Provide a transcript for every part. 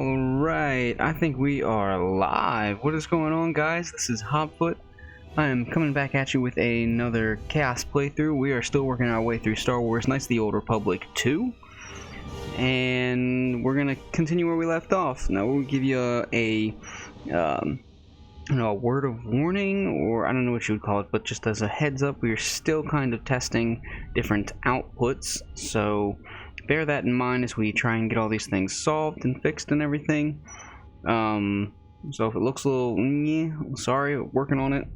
Alright, I think we are live. What is going on, guys? This is HobFoote. I am coming back at you with another Chaos playthrough. We are still working our way through Star Wars Knights of the Old Republic 2. And we're going to continue where we left off. Now, we'll give you a word of warning, or I don't know what you would call it, but just as a heads up, we are still kind of testing different outputs. So bear that in mind as we try and get all these things solved and fixed and everything. So if it looks a little sorry, working on it.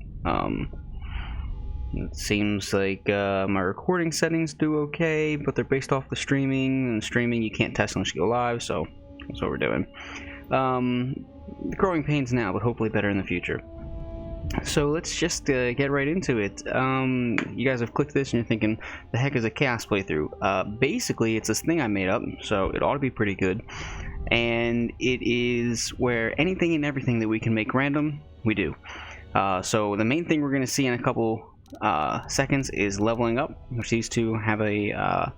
It seems like my recording settings do okay, but they're based off the streaming, and streaming you can't test unless you go live, so that's what we're doing. The growing pains now, but hopefully better in the future. So let's just get right into it. You guys have clicked this and you're thinking, the heck is a Chaos playthrough? Basically, it's this thing I made up, so it ought to be pretty good. And it is where anything and everything that we can make random, we do. So the main thing we're going to see in a couple seconds is leveling up, which these two have a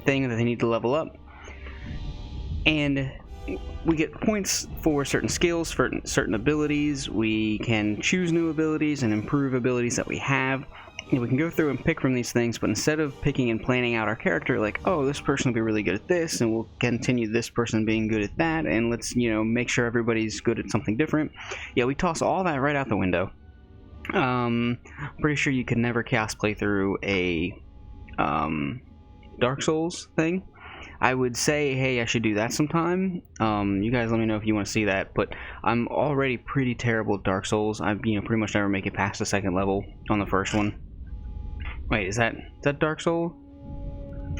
thing that they need to level up. And we get points for certain skills, for certain abilities. We can choose new abilities and improve abilities that we have. And we can go through and pick from these things, but instead of picking and planning out our character, like, oh, this person will be really good at this, and we'll continue this person being good at that, and let's, make sure everybody's good at something different. Yeah, we toss all that right out the window. Pretty sure you could never Chaos play through a Dark Souls thing. I would say, hey, I should do that sometime. You guys let me know if you want to see that, but I'm already pretty terrible at Dark Souls. I pretty much never make it past the second level on the first one. Wait, is that Dark Souls?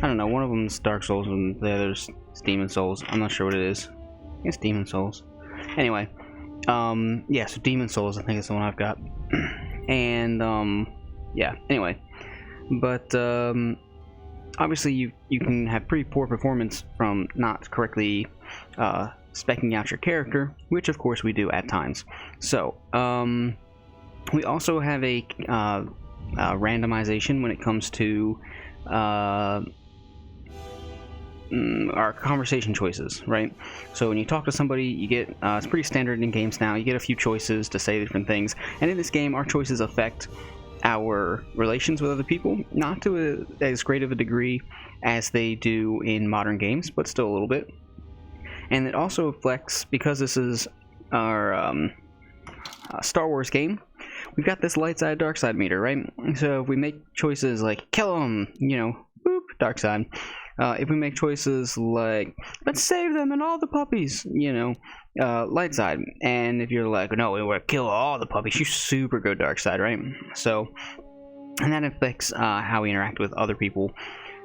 I don't know, one of them's Dark Souls and the other's Demon Souls. I'm not sure what it is. I think it's Demon Souls. Anyway, yeah, so Demon Souls I think is the one I've got. And, yeah, anyway. But, obviously you can have pretty poor performance from not correctly speccing out your character, which of course we do at times. So we also have a randomization when it comes to our conversation choices, right? So when you talk to somebody, you get it's pretty standard in games now, you get a few choices to say different things, and in this game our choices affect our relations with other people, not to as great of a degree as they do in modern games, but still a little bit. And it also reflects, because this is our Star Wars game, we've got this light side dark side meter, right? So if we make choices like kill them, boop, dark side. If we make choices like let's save them and all the puppies, light side. And if you're like, no, we want to kill all the puppies, you super go dark side, right? So, and that affects how we interact with other people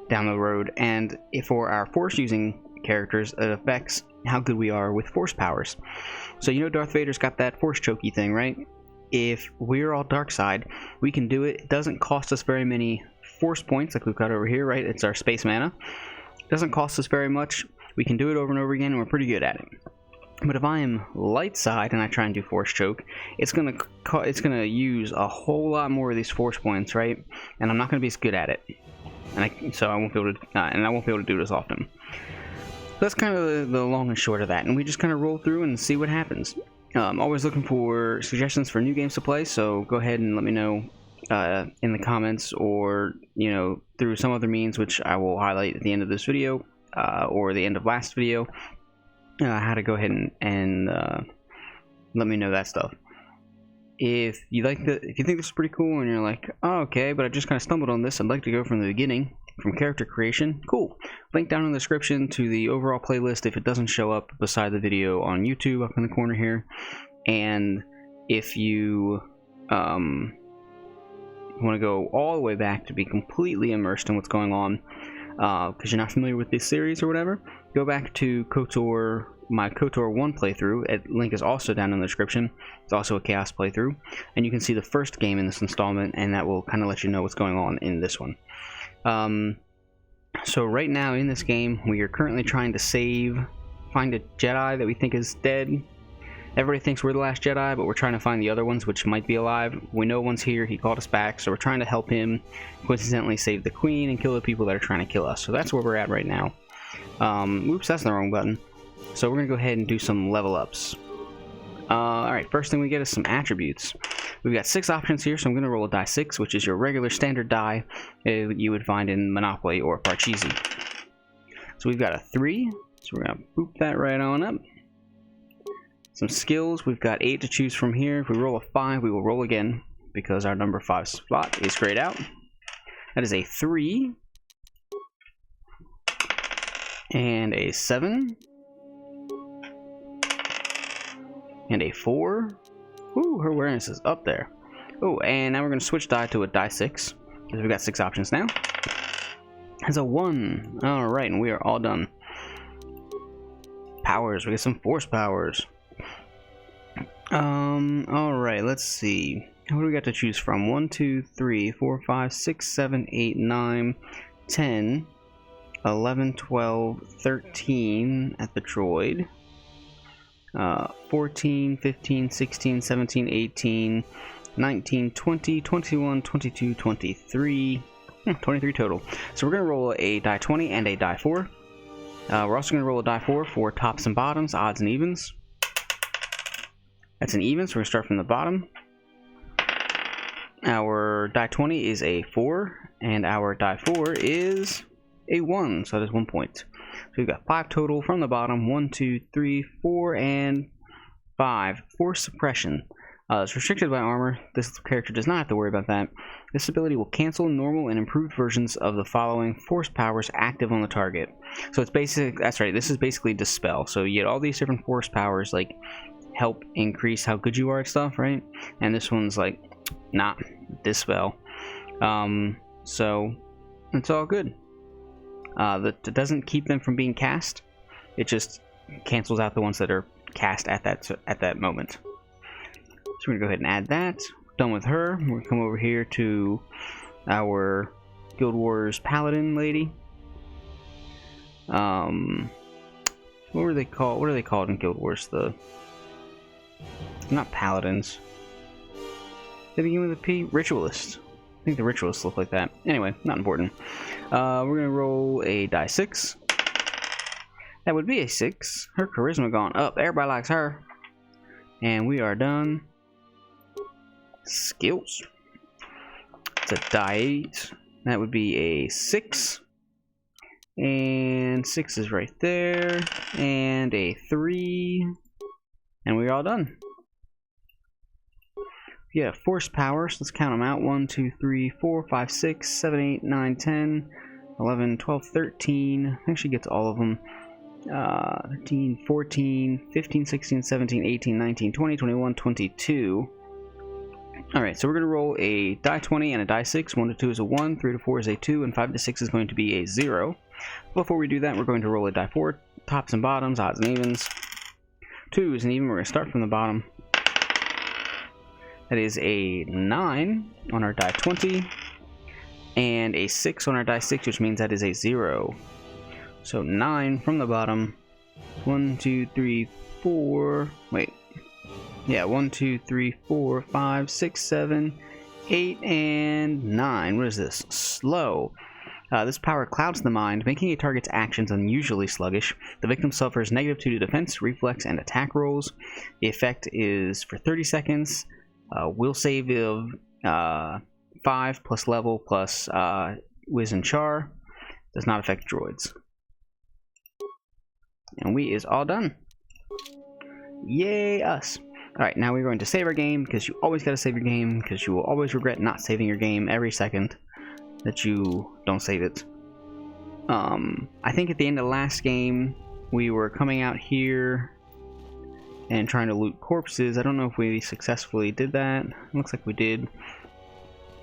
down the road. And for our force using characters, it affects how good we are with force powers. So Darth Vader's got that force chokey thing, right? If we're all dark side, we can do it. It doesn't cost us very many force points like we've got over here, right? It's our space mana. It doesn't cost us very much. We can do it over and over again, and we're pretty good at it. But if I am light side and I try and do force choke, it's gonna use a whole lot more of these force points, right? And I'm not gonna be as good at it, so I won't be able to, and I won't be able to do it as often. So that's kind of the long and short of that, and we just kind of roll through and see what happens. Always looking for suggestions for new games to play, so go ahead and let me know in the comments, or through some other means, which I will highlight at the end of this video, or the end of last video, how to go ahead and let me know that stuff. If you think this is pretty cool and you're like, oh, okay, but I just kind of stumbled on this, I'd like to go from the beginning, from character creation, cool. Link down in the description to the overall playlist if it doesn't show up beside the video on YouTube up in the corner here. And if you want to go all the way back to be completely immersed in what's going on, because you're not familiar with this series or whatever, go back to KOTOR, my KOTOR 1 playthrough. Link is also down in the description. It's also a Chaos playthrough, and you can see the first game in this installment, and that will kind of let you know what's going on in this one. So right now in this game, we are currently trying to find a Jedi that we think is dead. Everybody thinks we're the last Jedi, but we're trying to find the other ones, which might be alive. We know one's here, he called us back, so we're trying to help him coincidentally save the Queen and kill the people that are trying to kill us. So that's where we're at right now. Oops, that's the wrong button. So we're gonna go ahead and do some level ups. Alright, first thing we get is some attributes. We've got 6 options here, so I'm gonna roll a die 6, which is your regular standard die you would find in Monopoly or Parcheesi. So we've got a 3, so we're gonna boop that right on up. Some skills, we've got 8 to choose from here. If we roll a 5, we will roll again, because our number 5 spot is grayed out. That is a 3, and a 7, and a 4. Ooh, her awareness is up there. Oh, and now we're going to switch die to a die 6, because we've got 6 options now. Has a 1. Alright, and we are all done. Powers, we get some force powers. Alright, let's see. What do we got to choose from? 1, 2, 3, 4, 5, 6, 7, 8, 9, 10, 11, 12, 13 at the droid. 14, 15, 16, 17, 18, 19, 20, 21, 22, 23. 23 total. So we're going to roll a die 20 and a die 4. We're also going to roll a die 4 for tops and bottoms, odds and evens. That's an even, so we're going to start from the bottom. Our die 20 is a 4, and our die 4 is a 1, so that is 1 point. So we've got 5 total from the bottom. 1, 2, 3, 4, and 5. Force suppression. It's restricted by armor. This character does not have to worry about that. This ability will cancel normal and improved versions of the following force powers active on the target. So it's basic. That's right. This is basically dispel. So you get all these different force powers, like help increase how good you are at stuff, right? And this one's like, not dispel. So it's all good. That doesn't keep them from being cast. It just cancels out the ones that are cast at that moment. So we're gonna go ahead and add that. Done with her. We're gonna come over here to our Guild Wars Paladin lady. What were they called? What are they called in Guild Wars? Not paladins. They begin with a P. Ritualists. I think the ritualists look like that. Anyway, not important. We're gonna roll a die 6. That would be a 6. Her charisma gone up. Everybody likes her. And we are done. Skills. It's a die 8. That would be a 6. And 6 is right there. And a 3. And we're all done. Yeah, force powers. Let's count them out. 1, 2, 3, 4, 5, 6, 7, 8, 9, 10, 11, 12, 13. I think she gets all of them. 13, 14, 15, 16, 17, 18, 19, 20, 21, 22. Alright, so we're going to roll a die 20 and a die 6. 1 to 2 is a 1, 3 to 4 is a 2, and 5 to 6 is going to be a 0. Before we do that, we're going to roll a die 4, tops and bottoms, odds and evens. 2 is an even. We're going to start from the bottom. That is a 9 on our die 20, and a 6 on our die 6, which means that is a 0. So 9 from the bottom. 1, 2, 3, 4. Wait. Yeah, 1, 2, 3, 4, 5, 6, 7, 8, and 9. What is this? Slow. This power clouds the mind, making a target's actions unusually sluggish. The victim suffers -2 to defense, reflex, and attack rolls. The effect is for 30 seconds. Will save of 5 plus level plus Wiz and Char. Does not affect droids. And we is all done. Yay us. Alright, now we're going to save our game, because you always gotta save your game, because you will always regret not saving your game every second that you don't save it. I think at the end of the last game, we were coming out here and trying to loot corpses. I don't know if we successfully did that. Looks like we did.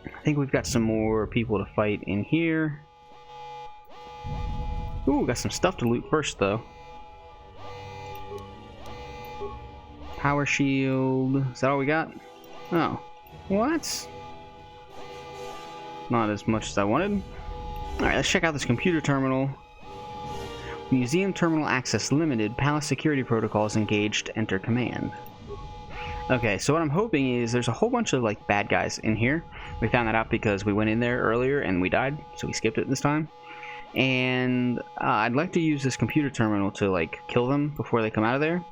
I think we've got some more people to fight in here. Ooh, got some stuff to loot first, though. Power shield. Is that all we got? Oh. What? Not as much as I wanted. Alright, let's check out this computer terminal. Museum terminal access limited. Palace security protocols engaged. Enter command. Okay, so what I'm hoping is there's a whole bunch of like bad guys in here. We found that out because we went in there earlier and we died, so we skipped it this time. And I'd like to use this computer terminal to like kill them before they come out of there,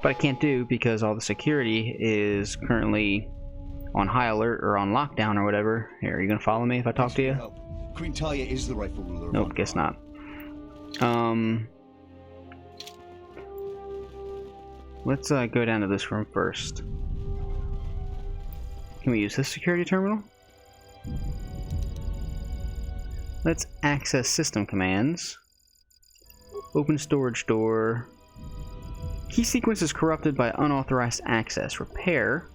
but I can't do because all the security is currently on high alert or on lockdown or whatever. Here, are you gonna follow me if I talk to you? Queen Talia is the rightful ruler. Nope, guess not. Let's go down to this room first. Can we use this security terminal? Let's access system commands. Open storage door. Key sequence is corrupted by unauthorized access. Repair.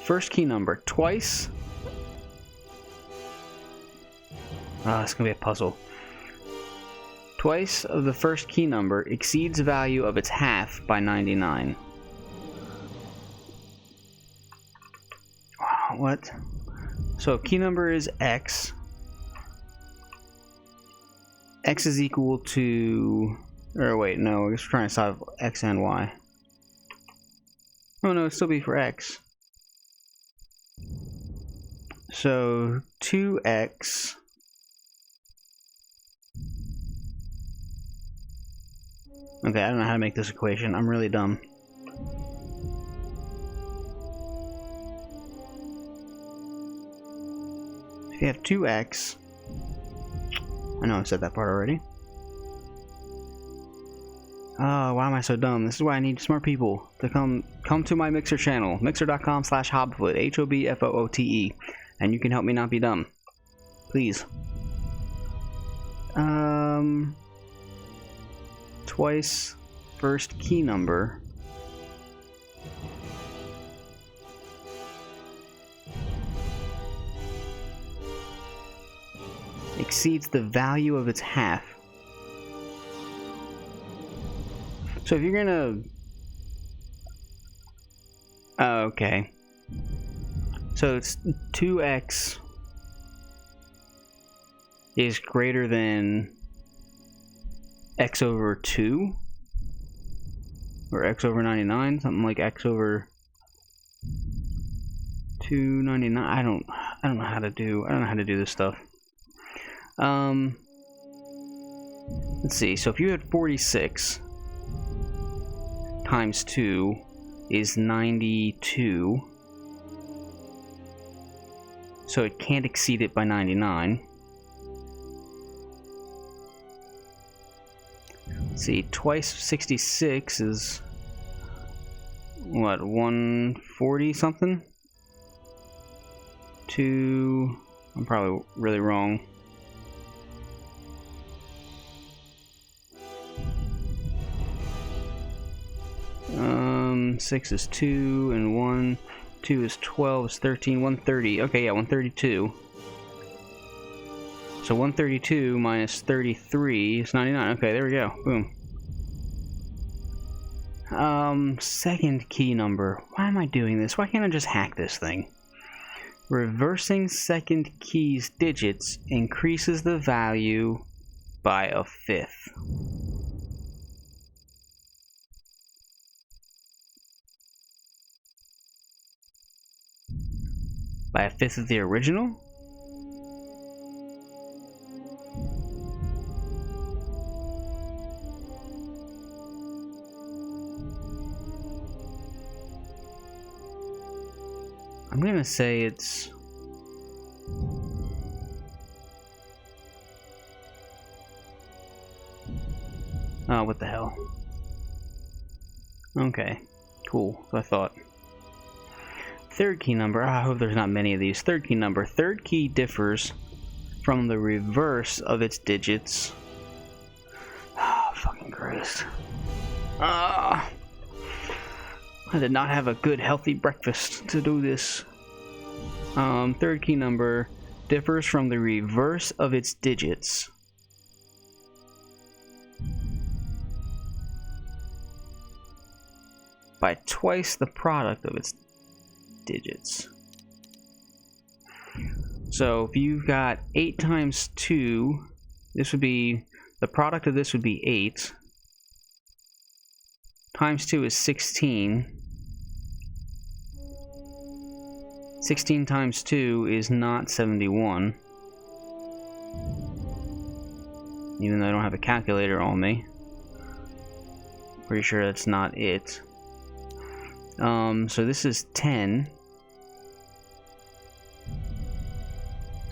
First key number twice. It's gonna be a puzzle. Twice of the first key number exceeds the value of its half by 99. What? So key number is X. X is equal to... Or wait, no, I guess we're trying to solve X and Y. Oh no, it'd still be for X. So 2X... Okay, I don't know how to make this equation. I'm really dumb. If you have 2x... I know I've said that part already. Oh, why am I so dumb? This is why I need smart people to come to my Mixer channel. Mixer.com/HobFoote. HobFoote. And you can help me not be dumb. Please. Twice first key number exceeds the value of its half. So if you're gonna... okay. So it's 2x is greater than x over 2 or x over 99, something like x over 299. I don't know how to do this stuff. Let's see. So if you had 46 times 2 is 92, so it can't exceed it by 99. Let's see, twice 66 is what, 140 something? I'm probably really wrong. Six is 2 and 1. 2 is 12 is 13. 130. Okay, yeah, 132. So 132 minus 33 is 99. Okay, there we go. Boom. Second key number. Why am I doing this? Why can't I just hack this thing? Reversing second key's digits increases the value by a fifth. By a fifth of the original? I'm gonna say it's... oh, what the hell. Okay, cool, so I thought. Third key number, I hope there's not many of these. Third key number. Third key differs from the reverse of its digits. Oh, fucking Christ. I did not have a good, healthy breakfast to do this. Third key number differs from the reverse of its digits by twice the product of its digits. So if you've got 8 times 2, this would be, the product of this would be 8. Times 2 is 16. 16 times 2 is not 71. even though I don't have a calculator on me. Pretty sure that's not it. So this is 10.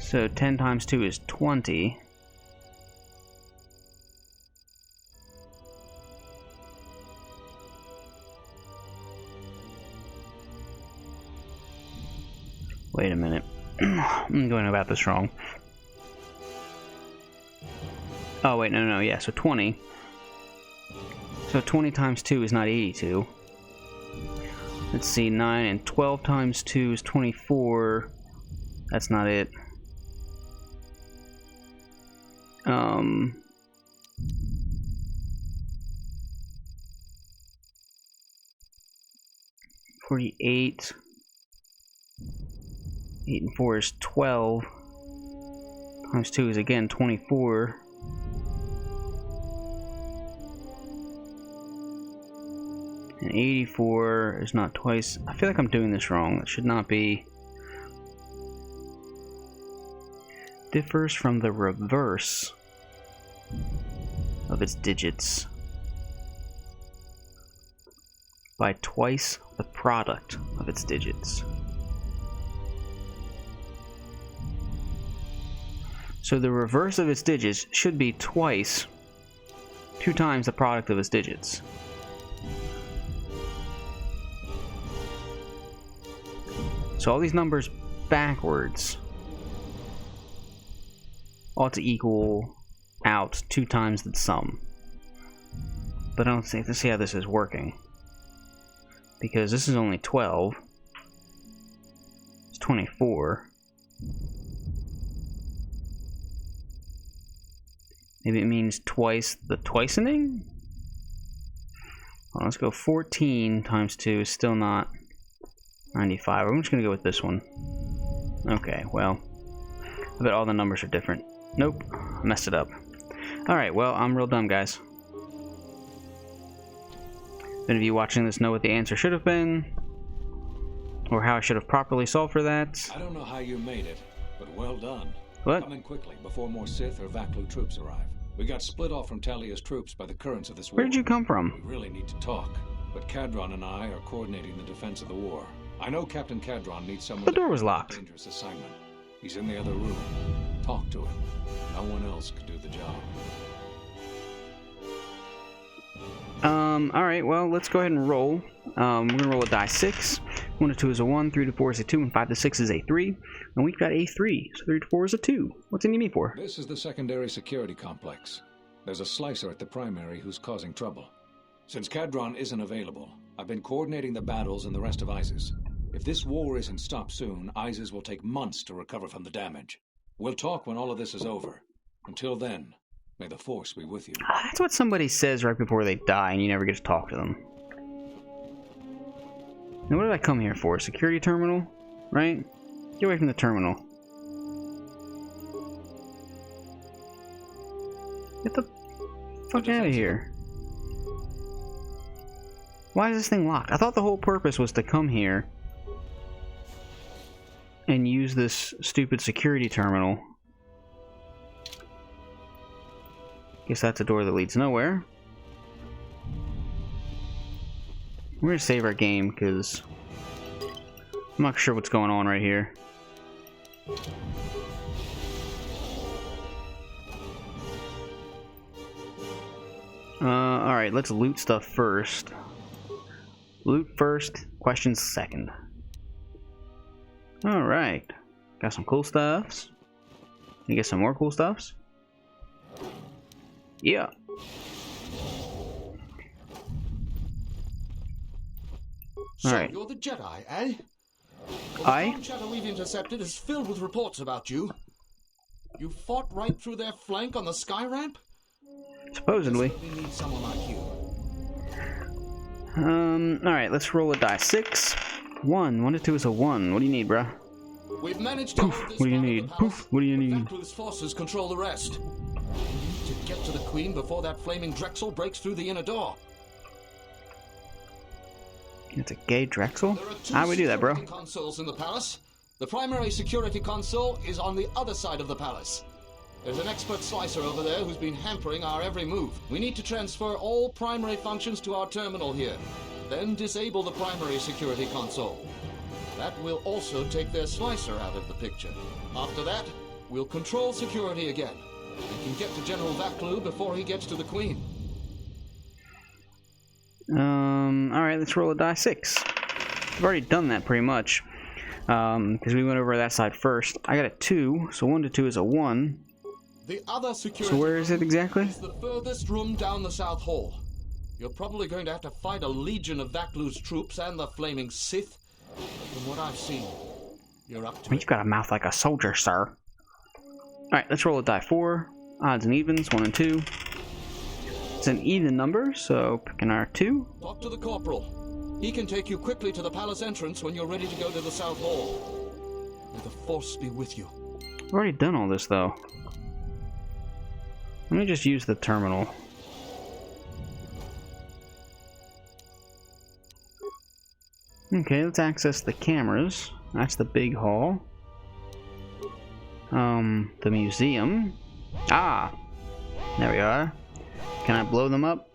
So 10 times 2 is 20. Wait a minute. I'm going about this wrong. Oh, wait, no, yeah, so 20. So 20 times 2 is not 82. Let's see, 9 and 12 times 2 is 24. That's not it. 48. 8 and 4 is 12. Times 2 is again 24. And 84 is not twice. I feel like I'm doing this wrong. It should not be. Differs from the reverse of its digits by twice the product of its digits. So the reverse of its digits should be twice, 2 times the product of its digits. So all these numbers backwards ought to equal out 2 times the sum. But I don't think to see how this is working. Because this is only 12. It's 24. Maybe it means twice the twicening? Well, let's go 14 times 2 is still not 95. I'm just gonna go with this one. Okay, well, I bet all the numbers are different. Nope, I messed it up. Alright, well, I'm real dumb, guys. If any of you watching this know what the answer should have been, or how I should have properly solved for that. I don't know how you made it, but well done. What? Come in quickly before more Sith or Vaklu troops arrive. We got split off from Talia's troops by the currents of this war. Where did you come from? We really need to talk, but Cadron and I are coordinating the defense of the war. I know Captain Cadron needs someone. The door was to locked. Dangerous assignment. He's in the other room. Talk to him. No one else could do the job. Alright, well, let's go ahead and roll. We're gonna roll a die 6. 1 to 2 is a 1, 3 to 4 is a 2, and 5 to 6 is a 3. And we've got a 3, so 3 to 4 is a 2. What's it need me for? This is the secondary security complex. There's a slicer at the primary who's causing trouble. Since Cadron isn't available, I've been coordinating the battles and the rest of ISIS. If this war isn't stopped soon, ISIS will take months to recover from the damage. We'll talk when all of this is over. Until then, may the Force be with you. That's what somebody says right before they die, and you never get to talk to them. Now, what did I come here for? Security terminal? Right? Get away from the terminal. Get the fuck out of here. Why is this thing locked? I thought the whole purpose was to come here and use this stupid security terminal. Guess that's a door that leads nowhere. We're gonna save our game because I'm not sure what's going on right here. Alright, let's loot stuff first. Loot first, questions second. Alright. Got some cool stuffs. You get some more cool stuffs? Yeah. So, Alright. you're the Jedi, eh? Well, I? The storm shadow we've intercepted is filled with reports about you. You fought right through their flank on the sky ramp? Supposedly. We need someone like you. Alright, let's roll a die. 6. 1. 1 to 2 is a 1. What do you need, bruh? We've managed to hold this What do you part of need? the palace, Poof, what do you but need? Vaklu's forces control the rest. We need to get to the Queen before that flaming Drexel breaks through the inner door. It's a gay Drexel? There are 2 How do we do that, bro? security consoles in the palace. The primary security console is on the other side of the palace. There's an expert slicer over there who's been hampering our every move. We need to transfer all primary functions to our terminal here. Then disable the primary security console. That will also take their slicer out of the picture. After that, we'll control security again. We can get to General Vaklu before he gets to the Queen. Alright, let's roll a die 6. I've already done that pretty much. Because we went over that side first. I got a 2, so 1 to 2 is a 1. The other security So where is it exactly? is the furthest room down the South Hall. You're probably going to have to fight a legion of Vaklu's troops and the flaming Sith. But from what I've seen, you're up to it. You've got a mouth like a soldier, sir. Alright, let's roll a die 4. Odds and evens, 1 and 2. It's an even number, so picking our 2. Talk to the corporal. He can take you quickly to the palace entrance when you're ready to go to the South Hall. May the Force be with you. I've already done all this, though. Let me just use the terminal. Okay, let's access the cameras. That's the big hall. The museum. Ah! There we are. Can I blow them up?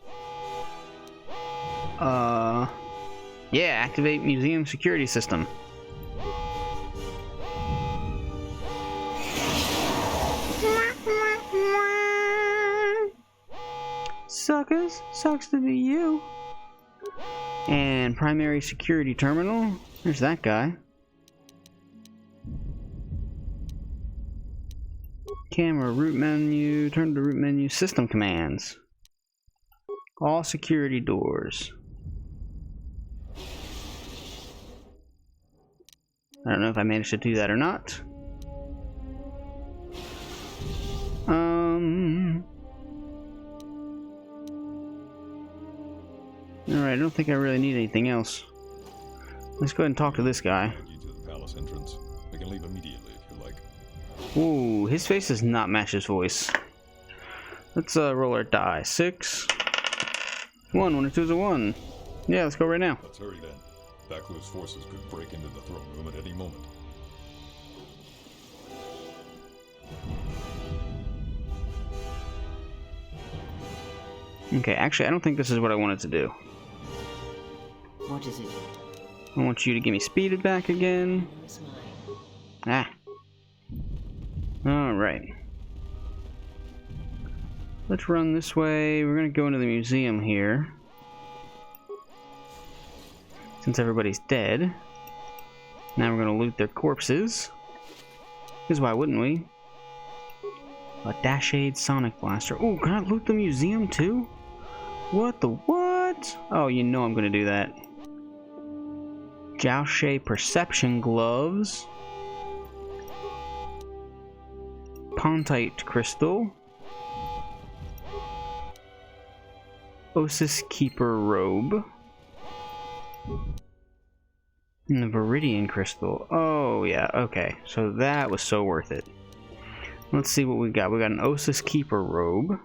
Yeah, activate museum security system. Suckers, sucks to be you. And primary security terminal. There's that guy. Camera, root menu, turn to root menu, system commands. All security doors. I don't know if I managed to do that or not. Alright, I don't think I really need anything else. Let's go ahead and talk to this guy. To the palace entrance. We can leave immediately if you like. Ooh, his face does not match his voice. Let's roll our die. 6. 1 or 2 is a 1. Yeah, let's go right now. Let's hurry then. Vaklu's forces could break into the throne room at any moment. Okay, actually, I don't think this is what I wanted to do. What is it? I want you to give me speeded back again. It's mine. Ah. Alright. Let's run this way. We're gonna go into the museum here. Since everybody's dead. Now we're gonna loot their corpses. Because why wouldn't we? A Dashade Sonic Blaster. Oh, can I loot the museum too? What the what? Oh, you know I'm gonna do that. Jiaoshe Perception Gloves. Pontite Crystal. Osis Keeper Robe. And the Viridian Crystal. Oh, yeah, okay. So that was so worth it. Let's see what we got. We got an Osis Keeper Robe.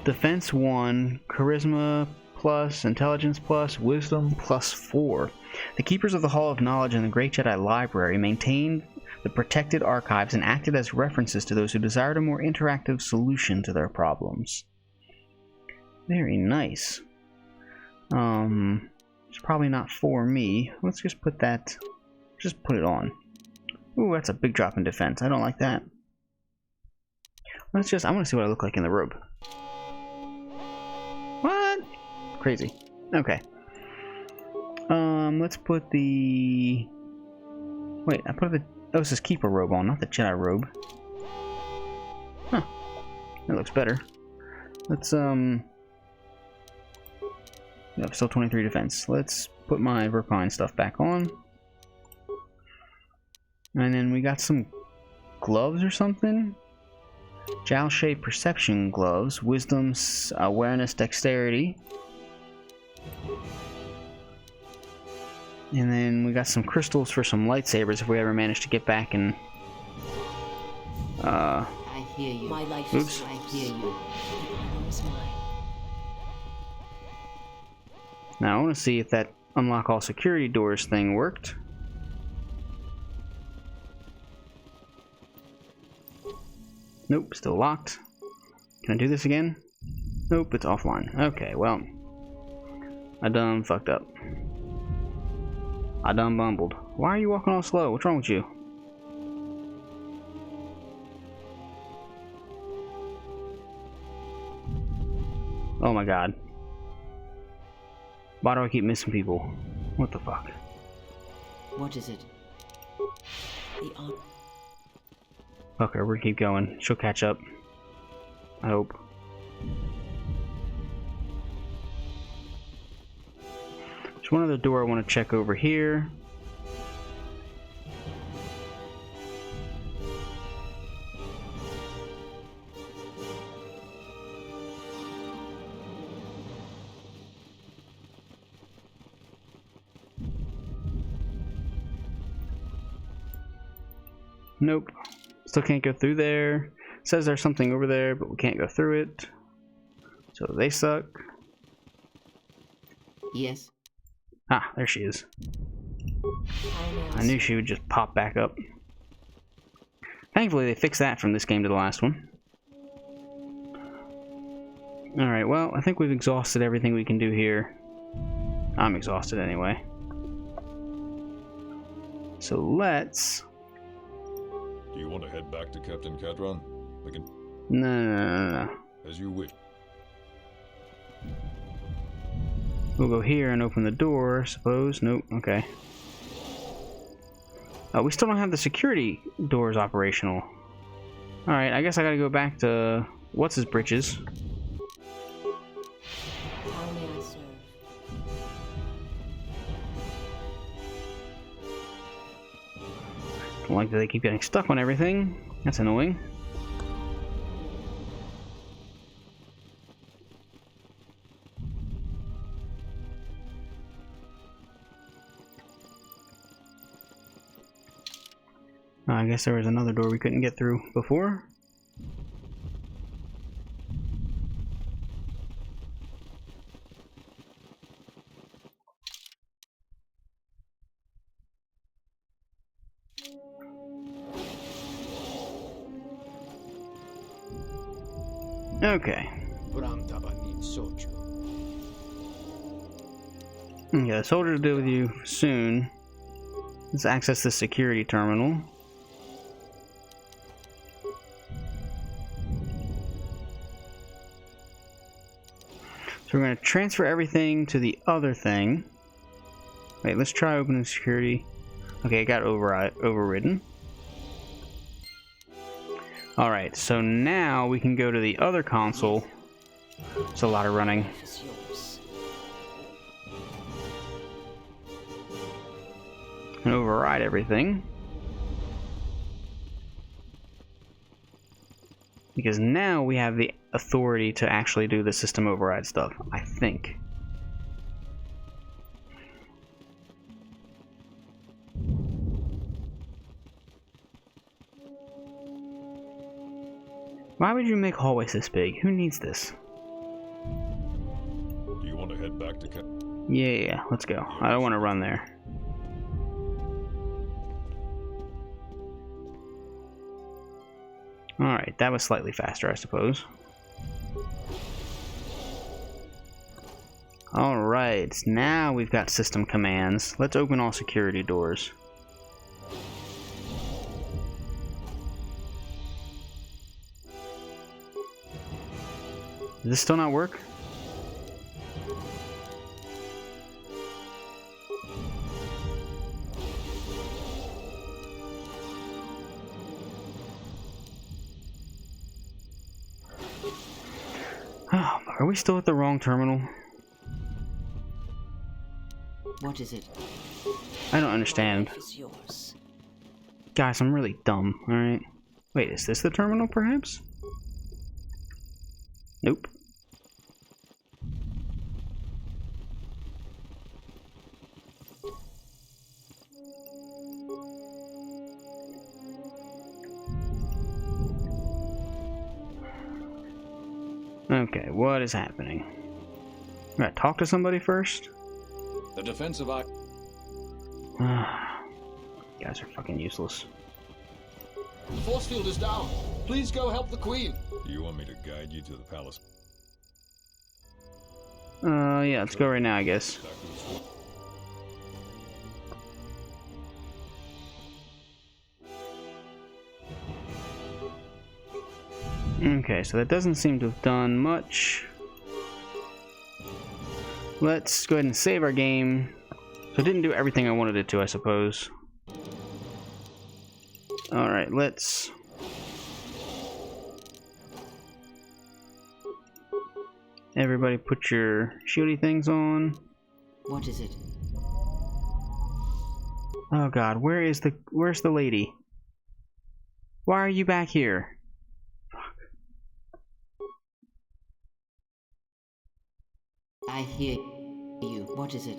Defense 1, Charisma plus, Intelligence plus, Wisdom plus 4. The Keepers of the Hall of Knowledge and the Great Jedi Library maintained the protected archives and acted as references to those who desired a more interactive solution to their problems. Very nice. It's probably not for me. Let's just put that, just put it on. Ooh, that's a big drop in defense. I don't like that. Let's just, I want to see what I look like in the robe. What? Crazy. Okay. Let's put the, wait, I put the Osis Keeper robe on, not the Jedi robe. Huh. That looks better. Let's, yep, still 23 defense. Let's put my Verpine stuff back on. And then we got some gloves or something. Jiaoshe Perception Gloves. Wisdom, Awareness, Dexterity. And then we got some crystals for some lightsabers if we ever manage to get back and... I hear you. My life Oops. I hear you. It's mine. Now I want to see if that unlock all security doors thing worked. Nope, still locked. Can I do this again? Nope, it's offline. Okay, well. I done fucked up. I done bumbled. Why are you walking all slow? What's wrong with you? Oh my god. Why do I keep missing people? What the fuck? What is it? The honor. Okay, we're gonna keep going. She'll catch up. I hope. There's one other door I want to check over here. Nope. Still can't go through there. It says there's something over there, but we can't go through it. So they suck. Yes. Ah, there she is. I knew she would just pop back up. Thankfully, they fixed that from this game to the last one. Alright, well, I think we've exhausted everything we can do here. I'm exhausted anyway. So let's... Do you want to head back to Captain Cadron? We can... No. As you wish. We'll go here and open the door, I suppose. Nope, okay. We still don't have the security doors operational. Alright, I guess I gotta go back to... What's his britches? How may I serve? Don't like that they keep getting stuck on everything. That's annoying. I guess there was another door we couldn't get through before. Okay. Yeah, the soldier will deal with you soon. Let's access the security terminal. So we're going to transfer everything to the other thing. Wait, let's try opening security. Okay, it got overridden. Alright, so now we can go to the other console. It's a lot of running. And override everything. Because now we have the authority to actually do the system override stuff, I think. Why would you make hallways this big? Who needs this? Do you want to head back to Yeah, let's go. I don't want to run there. Alright, that was slightly faster, I suppose. Alright, now we've got system commands. Let's open all security doors. Does this still not work? Oh, are we still at the wrong terminal? What is it? I don't understand. Life is yours. Guys, I'm really dumb, alright? Wait, is this the terminal, perhaps? Nope. Okay, what is happening? We gotta talk to somebody first? The defensive You guys are fucking useless. The force field is down. Please go help the Queen. Do you want me to guide you to the palace? Yeah, let's go right now, I guess. Okay, so that doesn't seem to have done much. Let's go ahead and save our game. So it didn't do everything I wanted it to, I suppose. Alright, let's... Everybody put your shieldy things on. What is it? Oh god, where's the lady? Why are you back here? I hear you. What is it?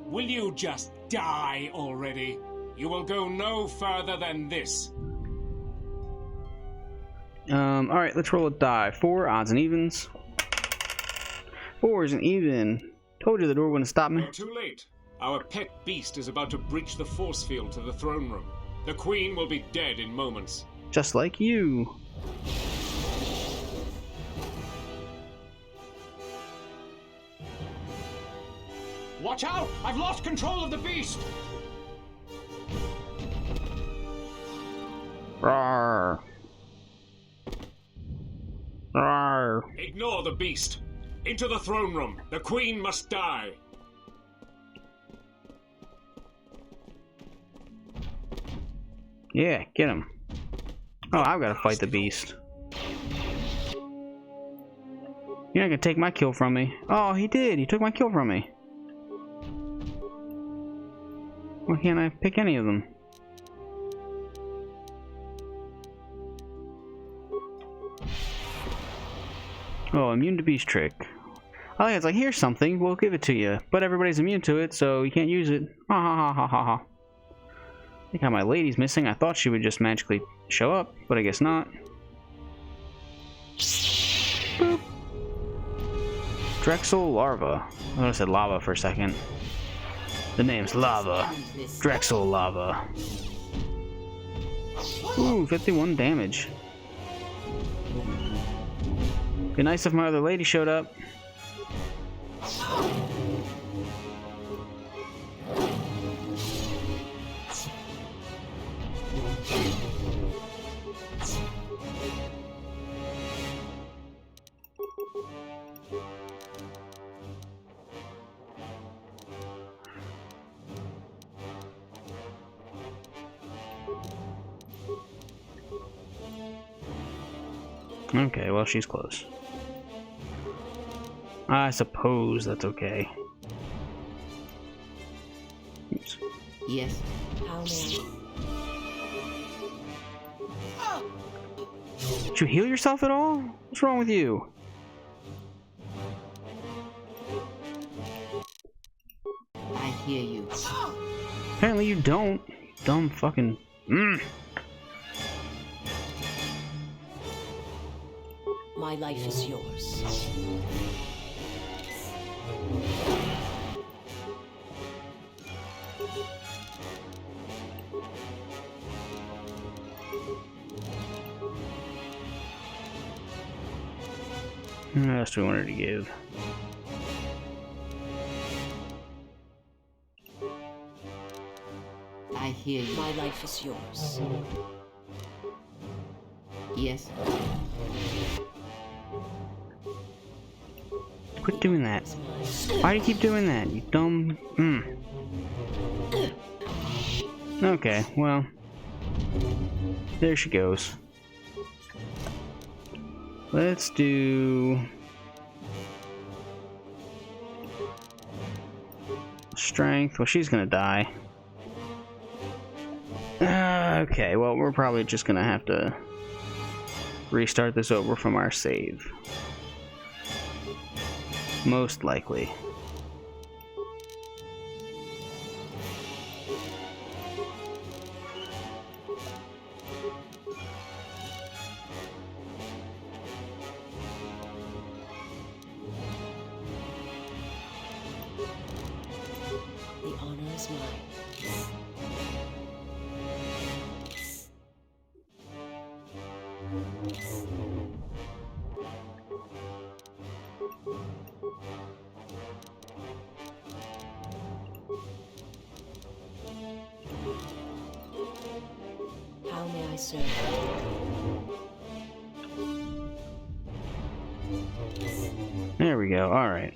Will you just die already? You will go no further than this. Alright, let's roll a die. 4 odds and evens. 4 is an even. Told you the door wouldn't stop me. You're too late. Our pet beast is about to breach the force field to the throne room. The Queen will be dead in moments. Just like you. Watch out! I've lost control of the beast! Rawr. Rawr. Ignore the beast. Into the throne room. The Queen must die. Yeah, get him. Oh, I've got to fight the beast. You're not gonna take my kill from me. Oh, he did. He took my kill from me. Why can't I pick any of them? Oh, immune to beast trick. Oh, yeah, it's like, here's something, we'll give it to you. But everybody's immune to it, so you can't use it. Ha ha ha ha ha ha. I think how my lady's missing. I thought she would just magically show up, but I guess not. Boop. Drexel Larva. I thought I said lava for a second. The name's Lava. Drexel Lava. Ooh, 51 damage. Be nice if my other lady showed up. Okay, well, she's close. I suppose that's okay. Oops. Yes. How may I? Did you heal yourself at all? What's wrong with you? I hear you. Apparently you don't. Dumb fucking... My life is yours. What else do we want her to give? I hear you. My life is yours. Yes. Quit doing that. Why do you keep doing that, you dumb... Okay, well... There she goes. Let's do... Strength. Well, she's gonna die. Okay, well, we're probably just gonna have to restart this over from our save. Most likely. The honor is mine. How may I serve? There we go. All right.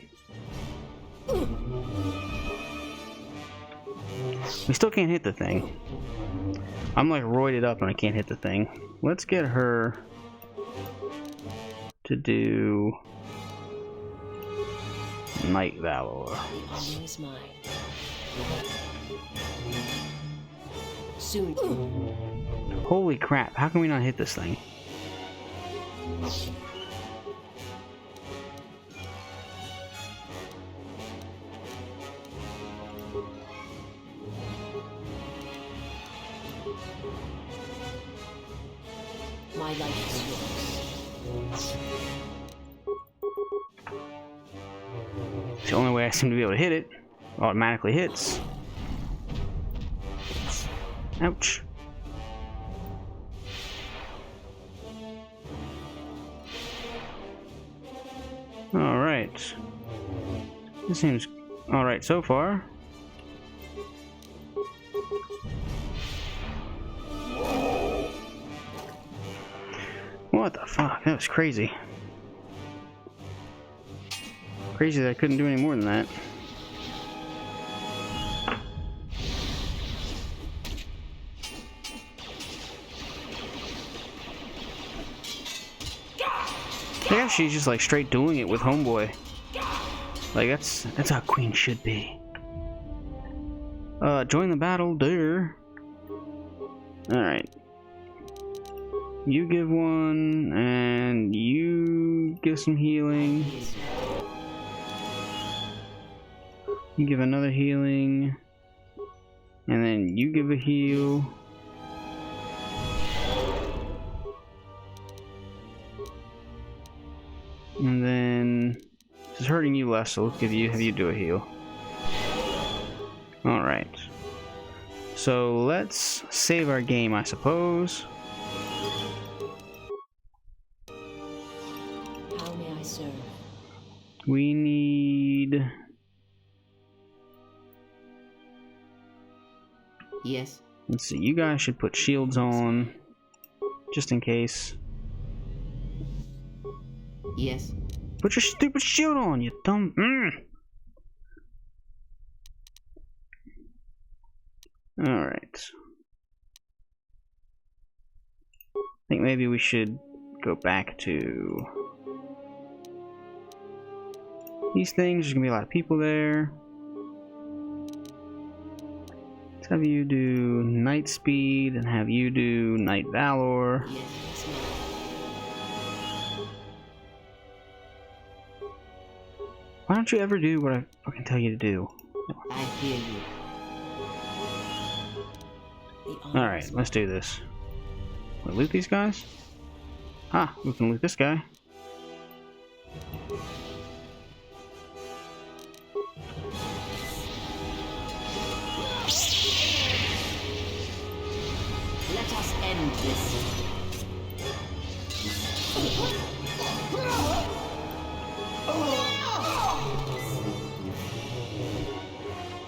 We still can't hit the thing. I'm like roided up and I can't hit the thing. Let's get her to do Night Valor. The honor is mine. Soon. Holy crap, how can we not hit this thing? My life is yours. It's the only way I seem to be able to hit it. Automatically hits. Ouch. Alright. This seems alright so far. What the fuck? That was crazy. Crazy that I couldn't do any more than that. Yeah, she's just like straight doing it with Homeboy. Like that's how Queen should be. Join the battle, dear. Alright. You give one, and you give some healing. You give another healing. And then you give a heal. And then this is hurting you less, so let's have you do a heal. Alright. So let's save our game, I suppose. How may I serve? We need... Yes. Let's see, you guys should put shields on, just in case. Yes. Put your stupid shield on, you dumb... Alright. I think maybe we should go back to these things. There's gonna be a lot of people there. Let's have you do Night Speed and have you do Night Valor. Yes, it's mine. Why don't you ever do what I fucking tell you to do? I hear you. The honor Alright, is let's do this. We loot these guys? Ah, we can loot this guy. Let us end this.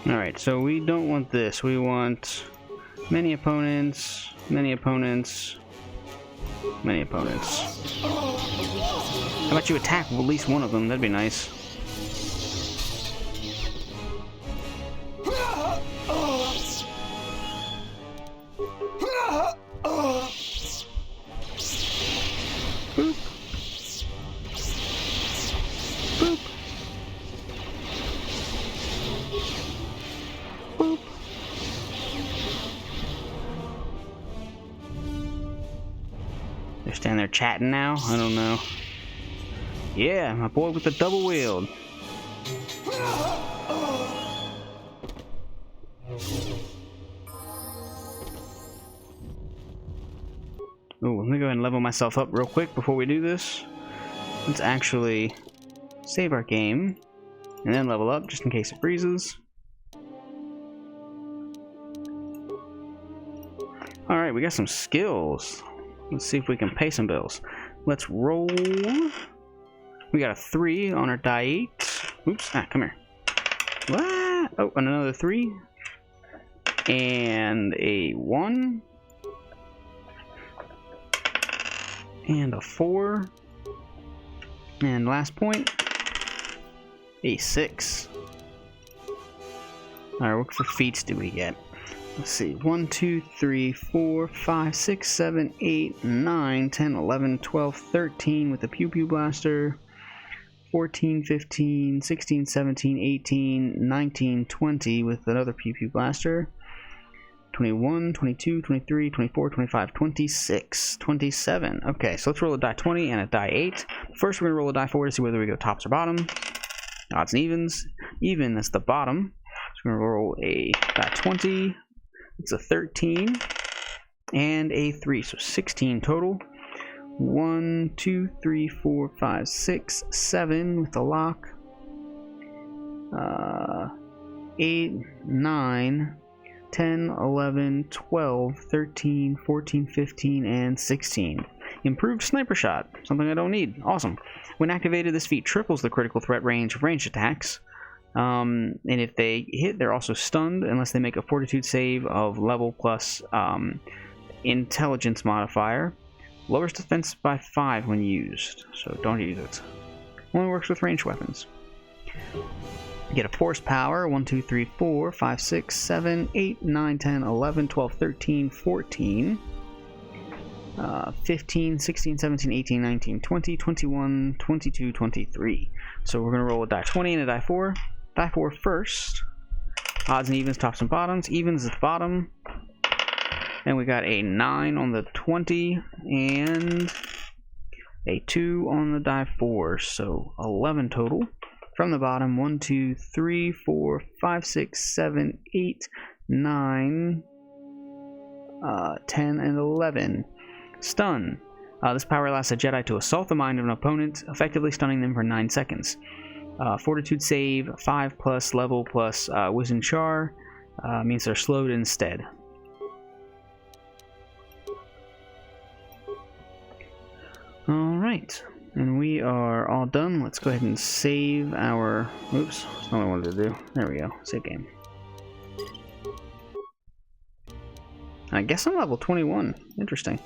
Alright, so we don't want this. We want many opponents, many opponents, many opponents. How about you attack at least one of them? That'd be nice. Boop. Boop. Boop. They're standing there chatting now? I don't know. Yeah, my boy with the double wield. Oh, let me go ahead and level myself up real quick before we do this. Let's actually save our game and then level up just in case it freezes. Alright, we got some skills. Let's see if we can pay some bills. Let's roll. We got a 3 on our die 8. Oops, come here. What? Oh, and another 3. And a 1. And a 4. And last point, a 6. Alright, what for feats do we get? Let's see. 1, 2, 3, 4, 5, 6, 7, 8, 9, 10, 11, 12, 13 with the Pew Pew Blaster. 14, 15, 16, 17, 18, 19, 20 with another Pew Pew Blaster. 21, 22, 23, 24, 25, 26, 27. Okay, so let's roll a die 20 and a die 8. First, we're going to roll a die 4 to see whether we go tops or bottom. Odds and evens. Even is the bottom. So we're going to roll a die 20. It's a 13 and a 3, so 16 total. 1, 2, 3, 4, 5, 6, 7 with the lock. 8, 9, 10, 11, 12, 13, 14, 15, and 16. Improved sniper shot, something I don't need. Awesome. When activated, this feat triples the critical threat range of ranged attacks. And if they hit, they're also stunned unless they make a fortitude save of level plus intelligence modifier. Lowers defense by 5 when used, so don't use it. Only works with ranged weapons. Get a force power 1, 2, 3, 4, 5, 6, 7, 8, 9, 10, 11, 12, 13, 14, 15, 16, 17, 18, 19, 20, 21, 22, 23. So we're going to roll a die 20 and a die 4. Die 4 first. Odds and evens, tops and bottoms. Evens at the bottom. And we got a 9 on the 20 and a 2 on the die 4. So 11 total. From the bottom, 1, 2, 3, 4, 5, 6, 7, 8, 9, 10, and 11. Stun. This power allows a Jedi to assault the mind of an opponent, effectively stunning them for 9 seconds. Fortitude save, 5 plus level plus Wizen Char, means they're slowed instead. Alright, and we are all done. Let's go ahead and save our... Oops, that's not what I wanted to do. There we go, save game. I guess I'm level 21. Interesting.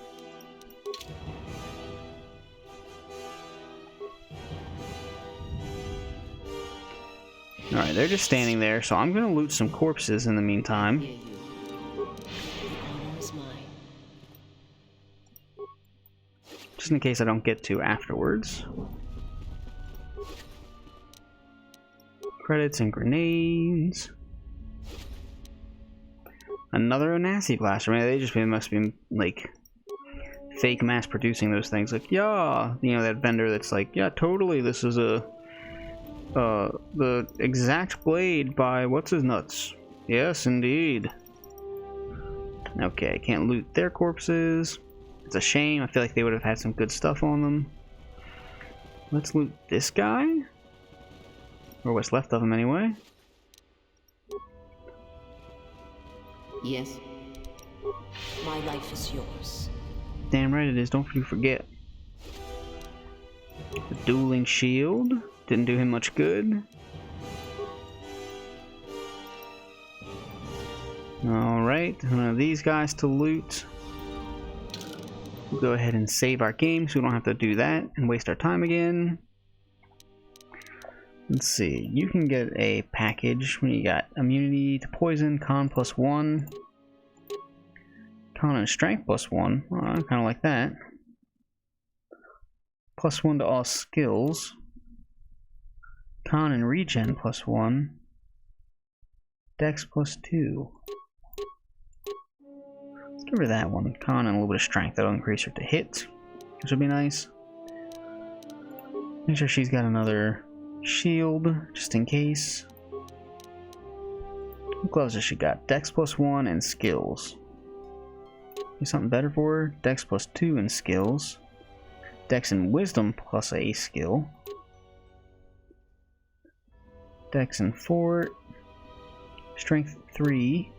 Alright, they're just standing there, so I'm gonna loot some corpses in the meantime. Just in case I don't get to afterwards. Credits and grenades. Another Onasi blaster. I mean, they must be like fake mass producing those things. Like, yeah, you know, that vendor that's like, yeah, totally, this is a the exact blade by what's his nuts. Yes, indeed. Okay, can't loot their corpses. It's a shame. I feel like they would have had some good stuff on them. Let's loot this guy. Or what's left of him anyway. Yes. My life is yours. Damn right it is. Don't you forget. The dueling shield. Didn't do him much good. Alright, one of these guys to loot. We'll go ahead and save our game so we don't have to do that and waste our time again. Let's see, you can get a package when you got immunity to poison, con +1. Con and strength +1. Oh, I kind of like that. +1 to all skills. Con and regen +1. Dex +2. Let's give her that one. Con and a little bit of strength. That'll increase her to hit, which would be nice. Make sure she's got another shield, just in case. What gloves has she got? Dex +1 and skills. Need something better for her? Dex +2 and skills. Dex and wisdom plus a skill. Dex and fort. Strength 3.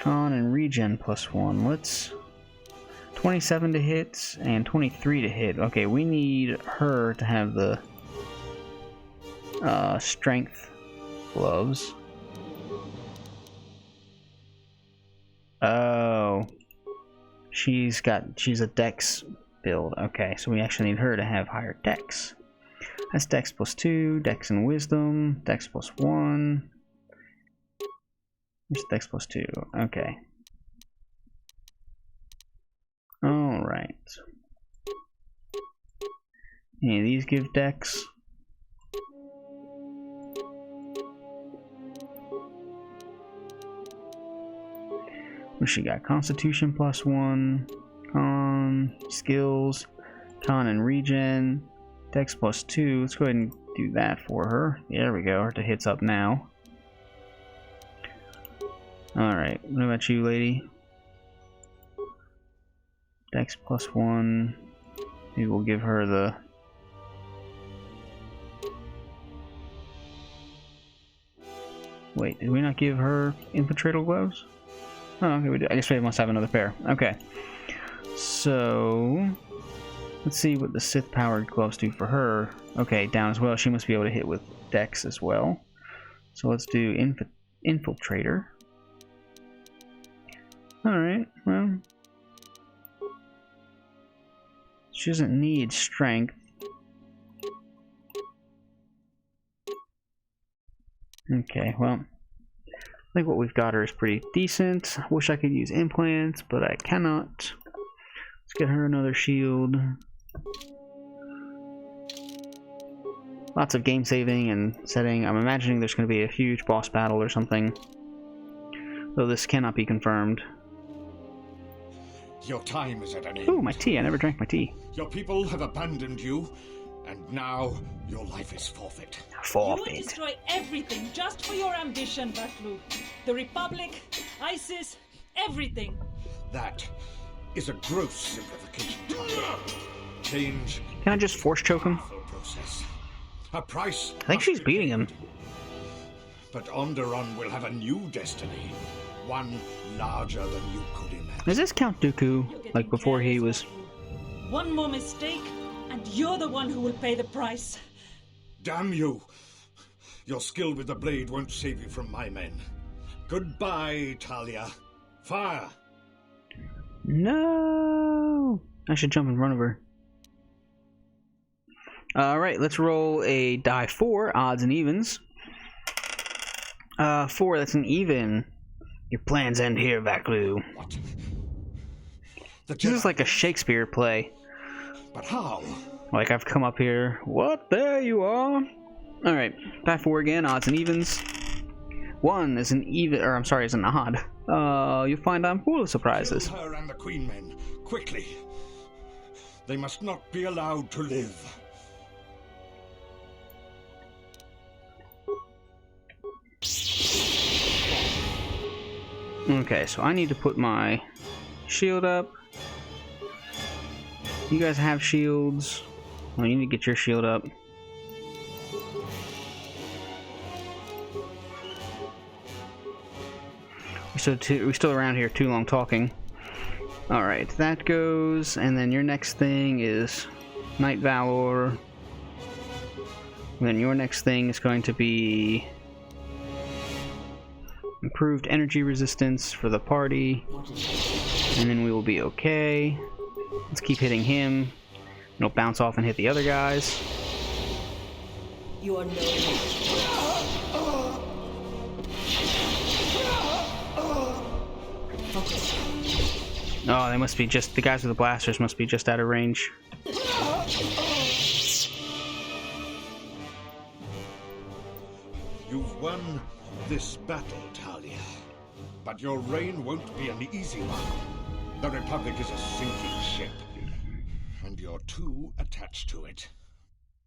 Con and regen +1. Let's 27 to hit and 23 to hit. Okay, we need her to have the strength gloves. Oh, she's a dex build. Okay, so we actually need her to have higher dex. That's dex +2, dex and wisdom, dex +1. Where's dex +2? Okay. Alright. Any of these give dex? What she got? Constitution +1, con, skills, con and regen, dex +2. Let's go ahead and do that for her. There we go. Her hit's up now. Alright, what about you, lady? Dex +1. Maybe we'll give her the... Wait, did we not give her infiltrator gloves? Oh, okay, we did. I guess we must have another pair. Okay. So... let's see what the Sith-powered gloves do for her. Okay, down as well. She must be able to hit with dex as well. So let's do infiltrator. Alright, well... she doesn't need strength. Okay, well... I think what we've got her is pretty decent. Wish I could use implants, but I cannot. Let's get her another shield. Lots of game saving and setting. I'm imagining there's going to be a huge boss battle or something. Though this cannot be confirmed. Your time is at an end. Ooh, my tea. I never drank my tea. Your people have abandoned you, and now your life is forfeit. You will destroy everything just for your ambition, BratCat. The Republic, ISIS, everything. That is a gross simplification. Change. Can I just force choke him? Process. A price. I think she's beating him. But Onderon will have a new destiny. One larger than you could imagine. Is this Count Dooku, like before he was... One more mistake, and you're the one who will pay the price. Damn you! Your skill with the blade won't save you from my men. Goodbye, Talia. Fire! No! I should jump in front of her. Alright, let's roll a die 4, odds and evens. 4, that's an even. Your plans end here, BratCat. What? This is like a Shakespeare play. But how? Like I've come up here. What? There you are. Alright, die 4 again, odds and evens. 1 is an even, or I'm sorry, is an odd. You'll find I'm full of surprises. Kill her and the Queen men, quickly. They must not be allowed to live. Okay, so I need to put my shield up. You guys have shields. Well, you need to get your shield up. We're still around here too long talking. Alright, that goes, and then your next thing is Night Valor. And then your next thing is going to be improved energy resistance for the party. And then we will be okay. Let's keep hitting him. It'll bounce off and hit the other guys. You are no match. Focus. Oh, they must be just... the guys with the blasters must be just out of range. You've won this battle, Talia. But your reign won't be an easy one. The Republic is a sinking ship. And you're too attached to it.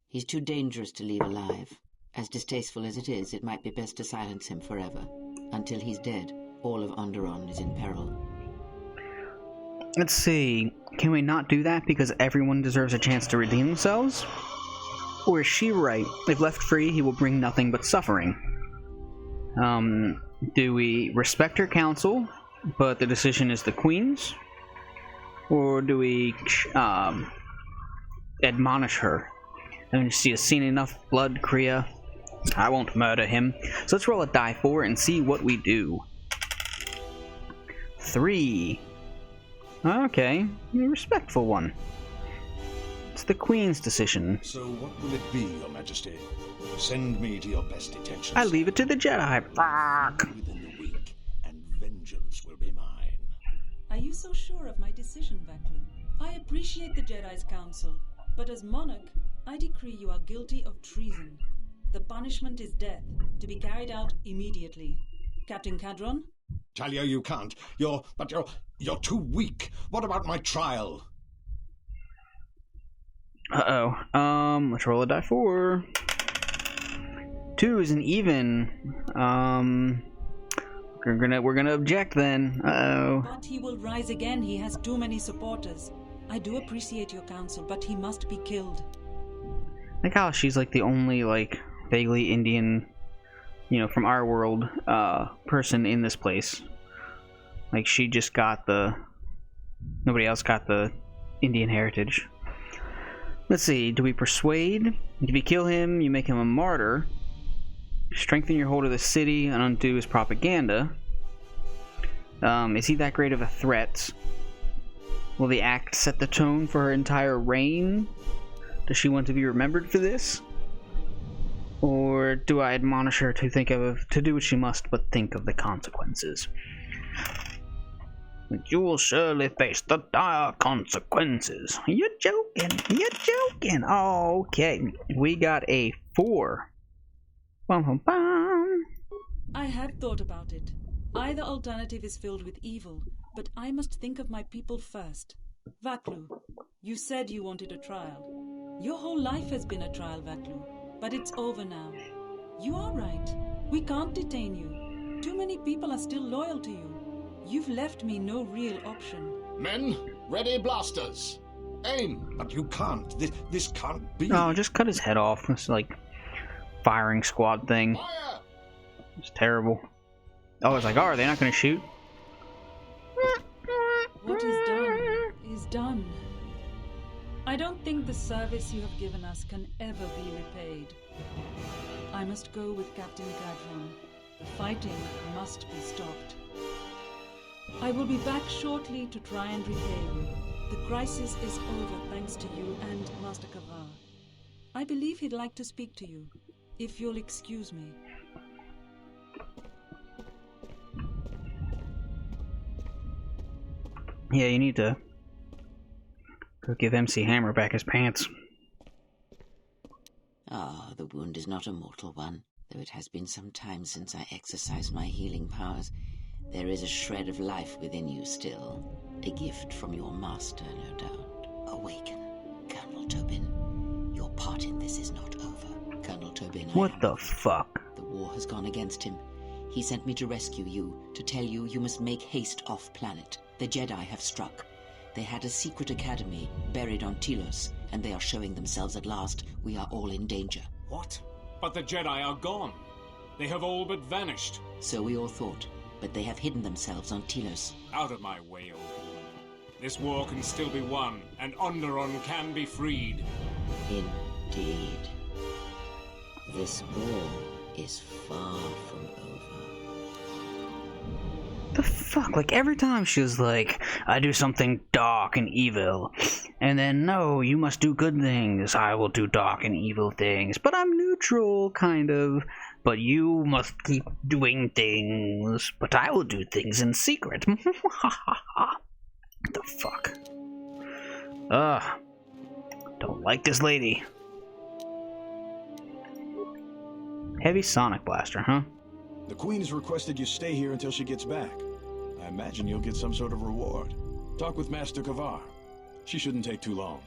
He's too dangerous to leave alive. As distasteful as it is, it might be best to silence him forever. Until he's dead, all of Onderon is in peril. Let's see. Can we not do that because everyone deserves a chance to redeem themselves? Or is she right? If left free, he will bring nothing but suffering. Do we respect her counsel, but the decision is the Queen's? Or do we admonish her? I mean, she has seen enough blood, Kriya. I won't murder him. So let's roll a die 4 and see what we do. 3. Okay, a respectful one. It's the Queen's decision. So what will it be, Your Majesty? Send me to your best detention. I leave it to the Jedi. Fuck. Within the week, and vengeance will be mine. Are you so sure of my decision, Vaklu? I appreciate the Jedi's counsel, but as monarch, I decree you are guilty of treason. The punishment is death, to be carried out immediately. Captain Cadron? Talia, you can't. You're too weak. What about my trial? Let's roll a die 4. 2 is an even. We're gonna object then. But he will rise again. He has too many supporters. I do appreciate your counsel, but he must be killed. Like how she's like the only like vaguely Indian, you know, from our world, person in this place. Like she just got nobody else got the Indian heritage. Let's see, do we persuade? If you kill him, you make him a martyr. Strengthen your hold of the city and undo his propaganda. Is he that great of a threat? Will the act set the tone for her entire reign? Does she want to be remembered for this? Or do I admonish her to do what she must, but think of the consequences? You will surely face the dire consequences. You're joking. You're joking. Okay, we got a 4. Bum, bum, bum. I have thought about it. Either alternative is filled with evil, but I must think of my people first. Vaklu, you said you wanted a trial. Your whole life has been a trial, Vaklu, but it's over now. You are right. We can't detain you. Too many people are still loyal to you. You've left me no real option. Men, ready blasters. Aim! But you can't. This can't be. Oh, just cut his head off. This like firing squad thing. Fire! It's terrible. Oh, it's like, oh, are they not going to shoot? What is done is done. I don't think the service you have given us can ever be repaid. I must go with Captain Cadron. The fighting must be stopped. I will be back shortly to try and repay you. The crisis is over thanks to you and Master Kavar. I believe he'd like to speak to you, if you'll excuse me. Yeah, you need to go give MC Hammer back his pants. Ah, the wound is not a mortal one, though it has been some time since I exercised my healing powers. There is a shred of life within you still. A gift from your master, no doubt. Awaken, Colonel Tobin. Your part in this is not over. Colonel Tobin, What the fuck? The war has gone against him. He sent me to rescue you, to tell you you must make haste off-planet. The Jedi have struck. They had a secret academy buried on Telos, and they are showing themselves at last. We are all in danger. What? But the Jedi are gone. They have all but vanished. So we all thought, but they have hidden themselves on Telos. Out of my way, old woman. This war can still be won, and Onderon can be freed. Indeed. This war is far from over. The fuck? Like, every time she was like, I do something dark and evil, and then, no, you must do good things. I will do dark and evil things, but I'm neutral, kind of. But you must keep doing things, but I will do things in secret. What the fuck? Ugh. Don't like this lady. Heavy sonic blaster, huh? The Queen has requested you stay here until she gets back. I imagine you'll get some sort of reward. Talk with Master Kavar. She shouldn't take too long.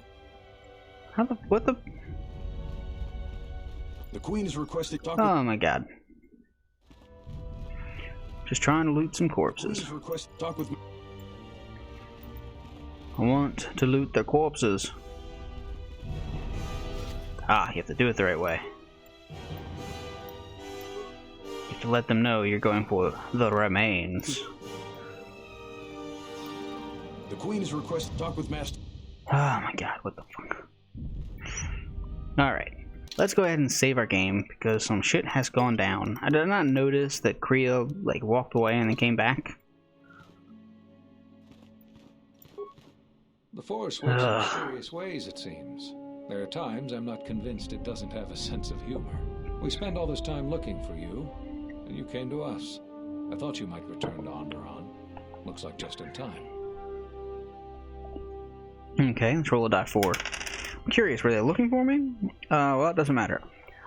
How the... what the... The Queen has requested... Oh my god. Just trying to loot some corpses. Talk with... I want to loot their corpses. Ah, you have to do it the right way. You have to let them know you're going for the remains. The Queen has requested talk with Master... Oh my god, what the fuck. Alright, let's go ahead and save our game, because some shit has gone down. I did not notice that Kriya, like, walked away and then came back. The Force works in mysterious ways, it seems. There are times I'm not convinced it doesn't have a sense of humor. We spent all this time looking for you, and you came to us. I thought you might return to Onderon. Looks like just in time. Okay, let's roll a die 4. I'm curious, were they looking for me? Well, it doesn't matter.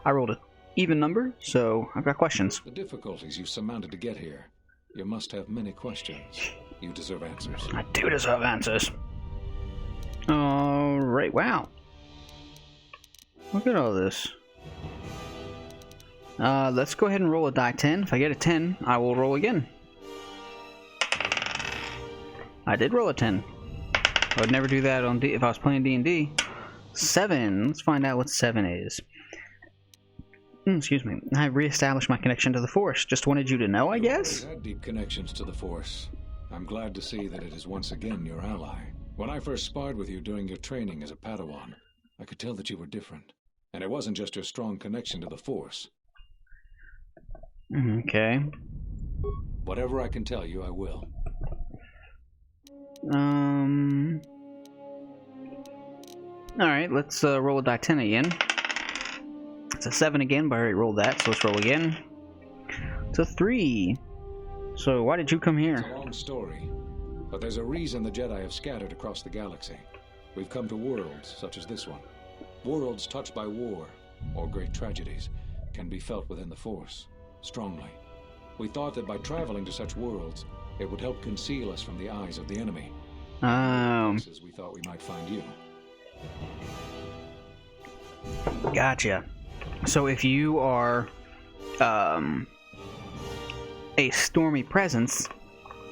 I rolled an even number, so I've got questions. The difficulties you surmounted to get here. You must have many questions. You deserve answers. I do deserve answers. Alright, wow. Look at all this. Let's go ahead and roll a die 10. If I get a 10, I will roll again. I did roll a 10. I would never do that on if I was playing D&D. 7. Let's find out what 7 is. Excuse me. I reestablished my connection to the Force. Just wanted you to know, I guess? You had deep connections to the Force. I'm glad to see that it is once again your ally. When I first sparred with you during your training as a Padawan, I could tell that you were different. And it wasn't just your strong connection to the Force. Okay. Whatever I can tell you, I will. Alright, let's roll a die 10 again. It's a 7 again, but I already rolled that, so let's roll again. It's a 3. So why did you come here? It's a long story, but there's a reason the Jedi have scattered across the galaxy. We've come to worlds such as this one. Worlds touched by war, or great tragedies, can be felt within the Force, strongly. We thought that by traveling to such worlds, it would help conceal us from the eyes of the enemy. As we thought we might find you. Gotcha. So if you are a stormy presence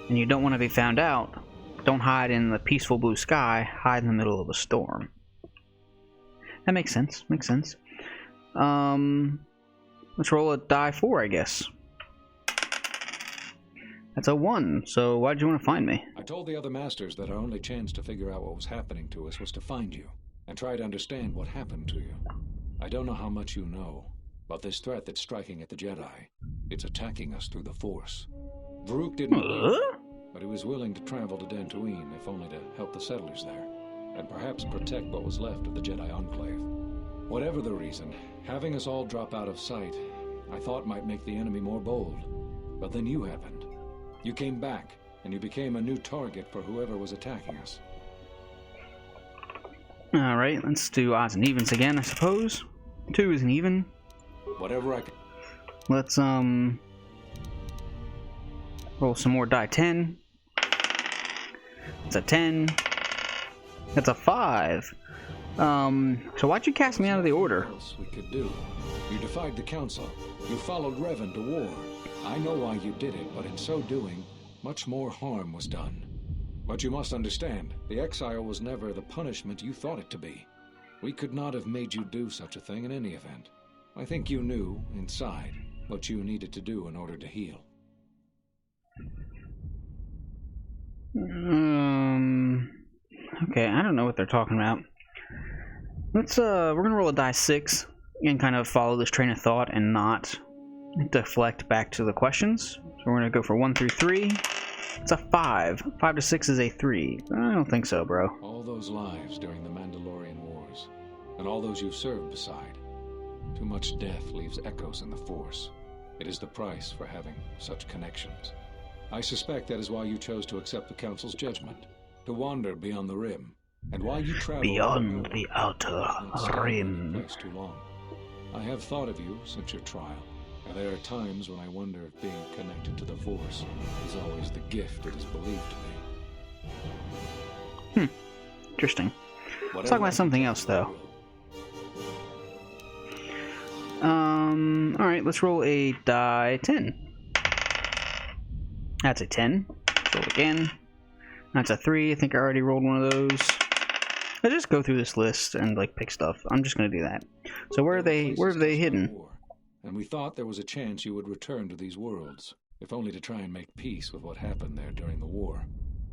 and you don't want to be found out, don't hide in the peaceful blue sky, hide in the middle of a storm. That makes sense. Makes sense. Let's roll a die 4, I guess. That's a 1, so why'd you want to find me? I told the other masters that our only chance to figure out what was happening to us was to find you, and try to understand what happened to you. I don't know how much you know, but this threat that's striking at the Jedi, it's attacking us through the Force. Varuk didn't believe it, but he was willing to travel to Dantooine, if only to help the settlers there, and perhaps protect what was left of the Jedi Enclave. Whatever the reason, having us all drop out of sight, I thought might make the enemy more bold. But then you happened. You came back, and you became a new target for whoever was attacking us. Alright, let's do odds and evens again, I suppose. 2 is an even. Whatever I can... Let's, roll some more die 10. It's a 10. That's a 5. So why'd you cast me out of the order? What else we could do? You defied the Council. You followed Revan to war. I know why you did it, but in so doing, much more harm was done. But you must understand, the exile was never the punishment you thought it to be. We could not have made you do such a thing in any event. I think you knew, inside, what you needed to do in order to heal. Okay, I don't know what they're talking about. Let's, we're gonna roll a die 6 and kind of follow this train of thought and not deflect back to the questions. So we're gonna go for 1 through 3. It's a 5. 5 to 6 is a 3. I don't think so, bro. All those lives during the Mandalorian Wars, and all those you've served beside. Too much death leaves echoes in the Force. It is the price for having such connections. I suspect that is why you chose to accept the Council's judgment, to wander beyond the Rim, and why you travel beyond the outer rim. Too long. I have thought of you since your trial, and there are times when I wonder if being connected to the Force is always the gift it is believed to be. Interesting. Let's talk about something else, though. Alright, let's roll a die 10. That's a 10. Let's roll again. That's a 3. I think I already rolled one of those. Let's just go through this list and, like, pick stuff. I'm just gonna do that. So where are they hidden? And we thought there was a chance you would return to these worlds, if only to try and make peace with what happened there during the war.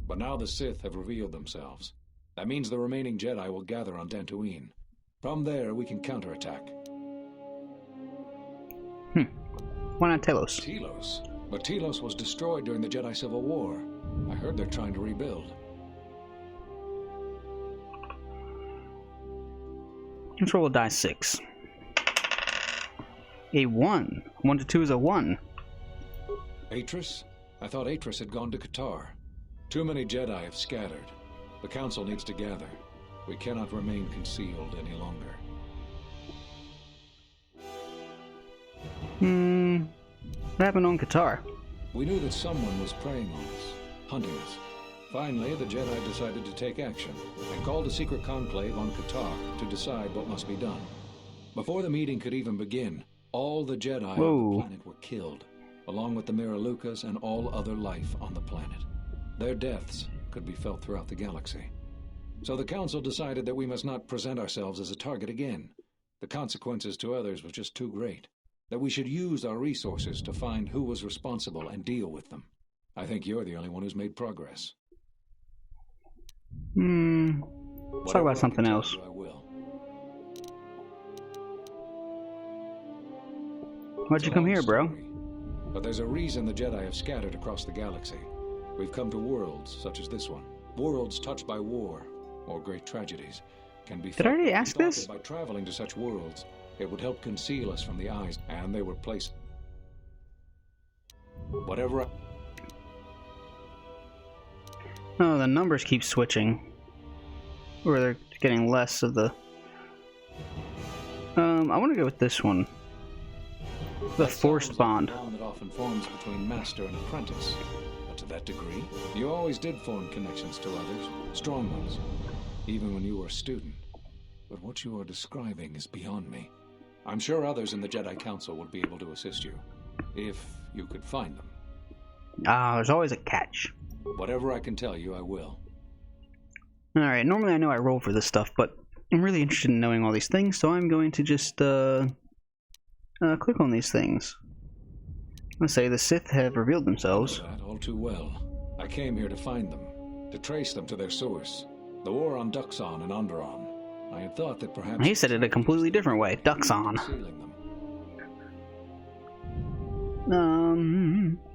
But now the Sith have revealed themselves. That means the remaining Jedi will gather on Dantooine. From there, we can counterattack. Why not Telos? Telos? But Telos was destroyed during the Jedi Civil War. I heard they're trying to rebuild. Let's roll a die 6. A 1. 1 to 2 is a 1. Atris? I thought Atris had gone to KOTOR. Too many Jedi have scattered. The Council needs to gather. We cannot remain concealed any longer. What happened on KOTOR? We knew that someone was preying on us, hunting us. Finally, the Jedi decided to take action and called a secret conclave on KOTOR to decide what must be done. Before the meeting could even begin, all the Jedi on the planet were killed, along with the Miralukas and all other life on the planet. Their deaths could be felt throughout the galaxy. So the Council decided that we must not present ourselves as a target again. The consequences to others were just too great. That we should use our resources to find who was responsible and deal with them. I think you're the only one who's made progress. Let's talk about something else. I will. Why'd you come here, bro? But there's a reason the Jedi have scattered across the galaxy. We've come to worlds such as this one. Worlds touched by war or great tragedies can be. Did I already ask this? By traveling to such worlds, it would help conceal us from the eyes, and they were placed. Whatever. Oh, the numbers keep switching. Or they're getting less of the... I want to go with this one. The forced bond. The bond that often forms between master and apprentice. But to that degree, you always did form connections to others, strong ones, even when you were a student. But what you are describing is beyond me. I'm sure others in the Jedi Council would be able to assist you, if you could find them. There's always a catch. Whatever I can tell you, I will. Alright, normally I know I roll for this stuff, but I'm really interested in knowing all these things, so I'm going to just, click on these things. Let's say the Sith have revealed themselves. I know that all too well. I came here to find them, to trace them to their source. The war on Duxon and Onderon. I had thought that perhaps... He said it a completely different way. Duxon.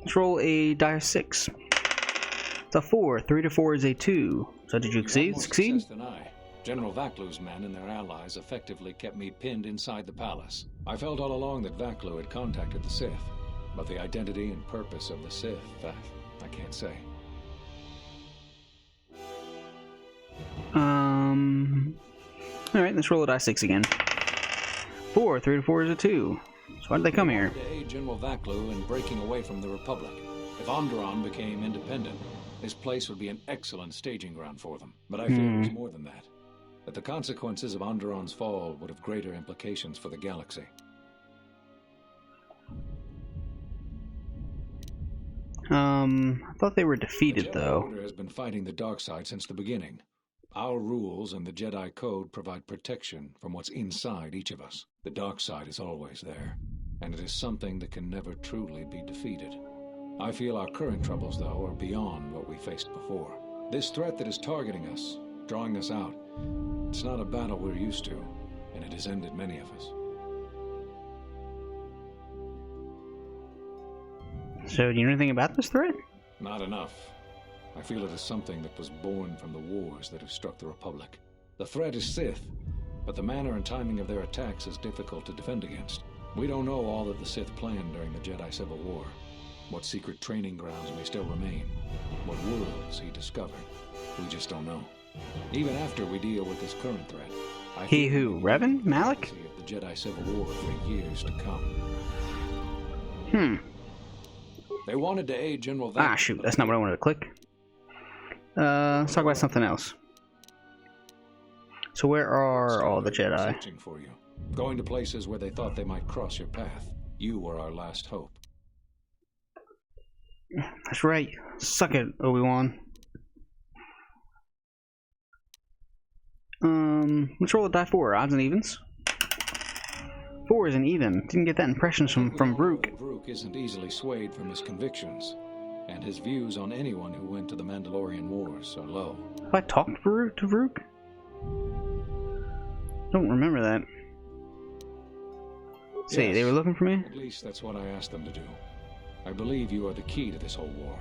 Let's roll a die 6. It's a 4. 3 to 4 is a 2. So did you succeed? Than I. General Vaklu's men and their allies effectively kept me pinned inside the palace. I felt all along that Vaklu had contacted the Sith, but the identity and purpose of the Sith, I can't say. Alright, let's roll a die 6 again. 4. 3 to 4 is a 2. So why did they come here? To aid General Vaklu in breaking away from the Republic. If Onderon became independent, this place would be an excellent staging ground for them. But I fear it was more than that. That the consequences of Onderon's fall would have greater implications for the galaxy. I thought they were defeated, though. The Jedi Order has been fighting the dark side since the beginning. Our rules and the Jedi Code provide protection from what's inside each of us. The dark side is always there, and it is something that can never truly be defeated. I feel our current troubles, though, are beyond what we faced before. This threat that is targeting us, drawing us out, it's not a battle we're used to, and it has ended many of us. So, do you know anything about this threat? Not enough. I feel it is something that was born from the wars that have struck the Republic. The threat is Sith, but the manner and timing of their attacks is difficult to defend against. We don't know all that the Sith planned during the Jedi Civil War. What secret training grounds may still remain. What worlds he discovered. We just don't know. Even after we deal with this current threat, He who? Revan? Malik? Of the Jedi Civil War for years to come. They wanted to aid General Vaklu. Shoot, that's not what I wanted to click. Let's talk about something else. So where are all the Jedi? Searching for you. Going to places where they thought they might cross your path. You were our last hope. That's right. Suck it, Obi-Wan. Let's roll a die 4. Odds and evens. 4 is an even. Didn't get that impression from Vrook. Vrook isn't easily swayed from his convictions. and his views on anyone who went to the Mandalorian Wars are low. Have I talked to Varuk? Don't remember that. See, Yes, they were looking for me? At least that's what I asked them to do. I believe you are the key to this whole war.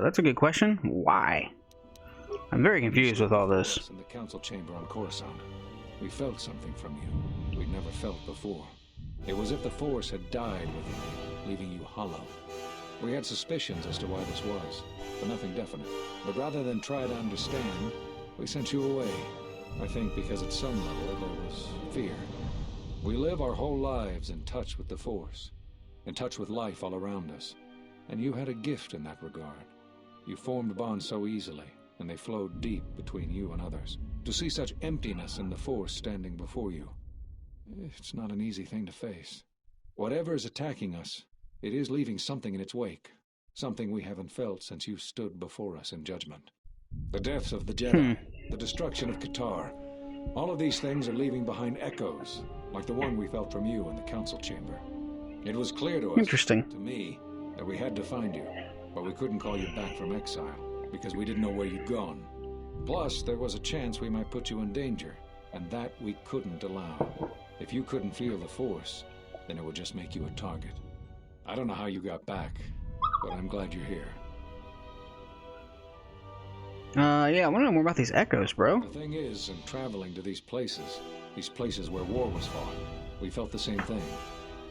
That's a good question. Why? I'm very confused with all this. In the council chamber on Coruscant, we felt something from you we'd never felt before. It was as if the Force had died within you, leaving you hollow. We had suspicions as to why this was, but nothing definite. But rather than try to understand, we sent you away. I think because at some level there was fear. We live our whole lives in touch with the Force, in touch with life all around us. And you had a gift in that regard. You formed bonds so easily, and they flowed deep between you and others. To see such emptiness in the Force standing before you, it's not an easy thing to face. Whatever is attacking us, it is leaving something in its wake. Something we haven't felt since you stood before us in judgment. The deaths of the Jedi, the destruction of KOTOR, all of these things are leaving behind echoes, like the one we felt from you in the council chamber. It was clear to us, to me, that we had to find you, but we couldn't call you back from exile, because we didn't know where you'd gone. Plus, there was a chance we might put you in danger, and that we couldn't allow. If you couldn't feel the Force, then it would just make you a target. I don't know how you got back, but I'm glad you're here. Yeah, I want to know more about these echoes, bro. The thing is, in traveling to these places where war was fought, we felt the same thing.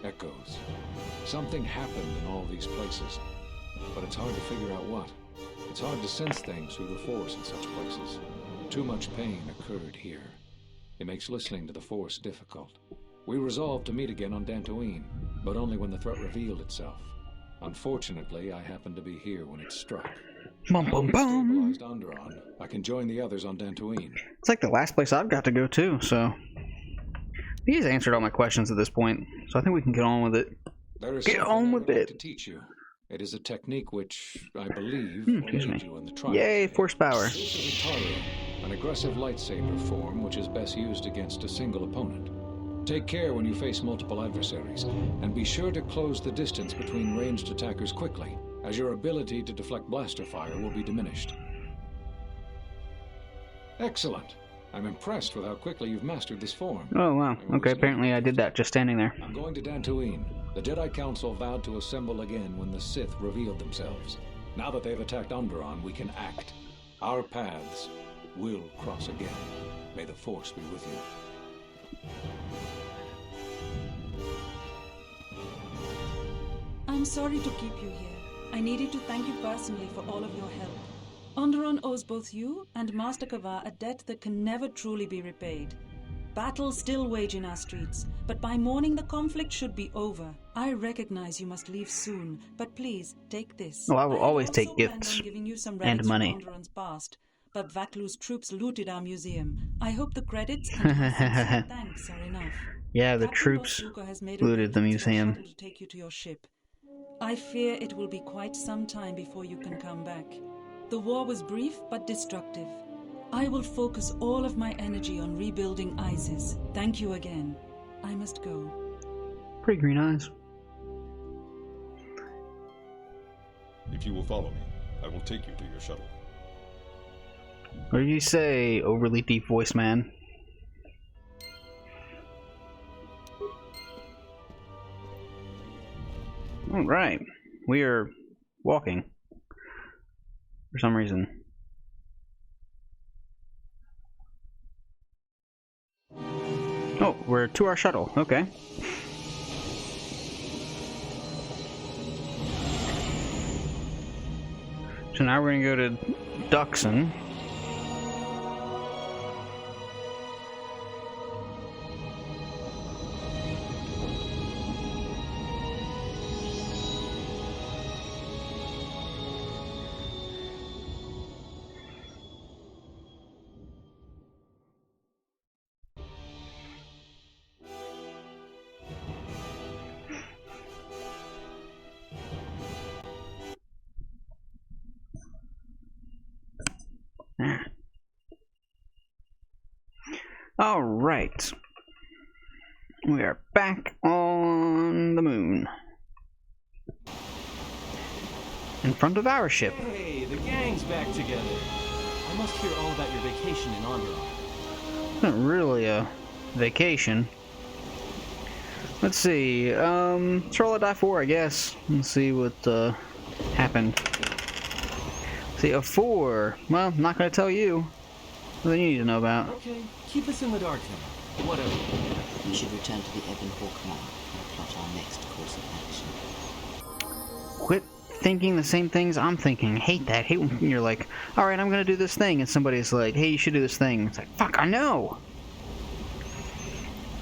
Echoes. Something happened in all these places, but it's hard to figure out what. It's hard to sense things through the Force in such places. Too much pain occurred here. It makes listening to the Force difficult. We resolved to meet again on Dantooine, but only when the threat revealed itself. Unfortunately, I happened to be here when it struck. Bum, bum, bum. Stabilized Onderon, I can join the others on Dantooine. It's like the last place I've got to go to, so... He's answered all my questions at this point, so I think we can get on with it. There is get on with it. To teach you. It is a technique which, I believe, will excuse lead me. you in the trial. Yay, force power. An aggressive lightsaber form which is best used against a single opponent. Take care when you face multiple adversaries, and be sure to close the distance between ranged attackers quickly, as your ability to deflect blaster fire will be diminished. Excellent. I'm impressed with how quickly you've mastered this form. Oh, wow. Okay, apparently I did that just standing there. I'm going to Dantooine. The Jedi Council vowed to assemble again when the Sith revealed themselves. Now that they've attacked Onderon, we can act. Our paths will cross again. May the Force be with you. I'm sorry to keep you here. I needed to thank you personally for all of your help. Onderon owes both you and Master Kavar a debt that can never truly be repaid. Battles still wage in our streets, but by morning the conflict should be over. I recognize you must leave soon, but please, take this. Oh, I will always take gifts and money. Onderon's past, but Vaklu's troops looted our museum. I hope the credits and sincere thanks are enough. Yeah, the Captain troops Bosuka has made looted the museum. To take you to your ship. I fear it will be quite some time before you can come back. The war was brief but destructive. I will focus all of my energy on rebuilding Isis. Thank you again. I must go. Pretty green eyes. If you will follow me, I will take you to your shuttle. What did you say, overly deep voice man? Alright, we are walking. For some reason. Oh, we're to our shuttle, okay. So now we're gonna go to Duxon. All right, we are back on the moon. in front of our ship. Hey, the gang's back together. I must hear all about your vacation in Onderon. Not really a vacation. Let's see. Let's roll a die 4, I guess. Let's see what happened. See, a 4. Well, I'm not gonna tell you. Nothing you need to know about. Okay, keep us in the dark then. Whatever. We should return to the Ebon Hawk now and plot our next course of action. Quit thinking the same things I'm thinking. Hate that. Hate when you're like, alright, I'm gonna do this thing, and somebody's like, hey, you should do this thing. It's like, fuck, I know!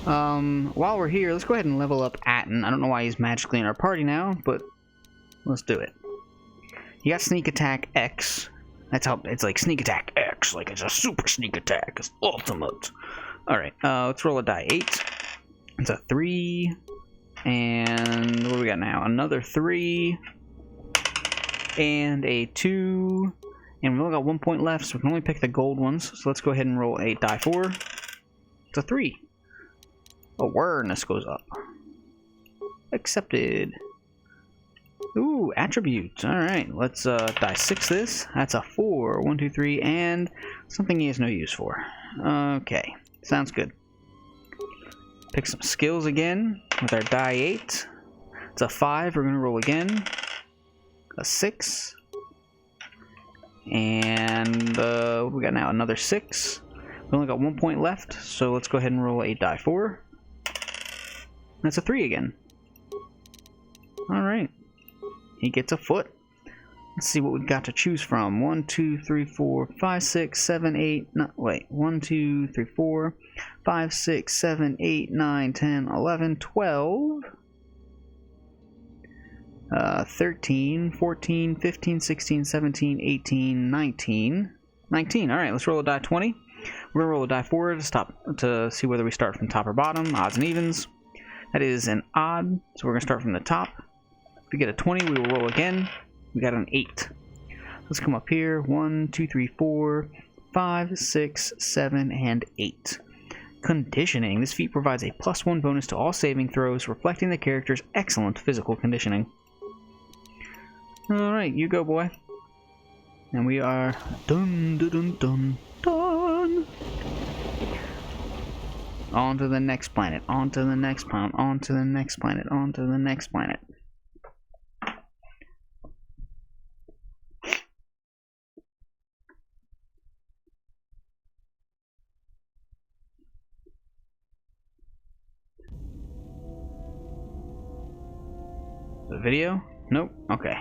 While we're here, let's go ahead and level up Atten. I don't know why he's magically in our party now, but let's do it. You got Sneak Attack X. That's how, it's like Sneak Attack X, like it's a super sneak attack. It's ultimate. Alright, let's roll a die 8. It's a 3. And what do we got now? Another 3. And a 2. And we've only got 1 point left, so we can only pick the gold ones. So let's go ahead and roll a die 4. It's a 3. Awareness goes up. Accepted. Ooh, attributes. Alright, let's die 6 this. That's a 4. 1, 2, 3, and something he has no use for. Okay, sounds good. Pick some skills again with our die 8. It's a 5. We're going to roll again. A 6. And what do we got now? Another 6. We only got 1 point left, so let's go ahead and roll a die 4. That's a 3 again. Alright. He gets a foot. Let's see what we've got to choose from. 1, 2, 3, 4, 5, 6, 7, 8. No, wait. 1, 2, 3, 4, 5, 6, 7, 8, 9, 10, 11, 12. 13, 14, 15, 16, 17, 18, 19. 19. Alright, let's roll a die 20. We're going to roll a die 4 to see whether we start from top or bottom. Odds and evens. That is an odd, so we're going to start from the top. If we get a 20, we will roll again. We got an 8. Let's come up here. 1, 2, 3, 4, 5, 6, 7, and 8. Conditioning. This feat provides a +1 bonus to all saving throws, reflecting the character's excellent physical conditioning. Alright, you go, boy. And we are done, done, done, done. On to the next planet, on to the next planet, on to the next planet, on to the next planet. The video? Nope. Okay.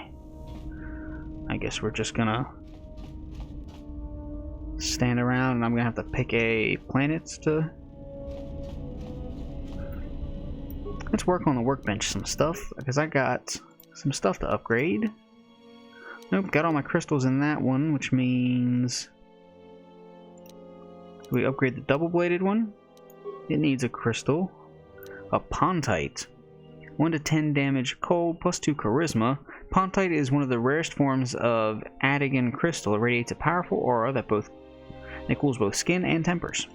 I guess we're just gonna stand around and I'm gonna have to pick a planet to... Let's work on the workbench some stuff, because I got some stuff to upgrade. Nope, got all my crystals in that one, which means... Do we upgrade the double-bladed one? It needs a crystal. A Pontite. 1 to 10 damage cold, +2 charisma. Pontite is one of the rarest forms of Adigan crystal. It radiates a powerful aura that cools both skin and tempers.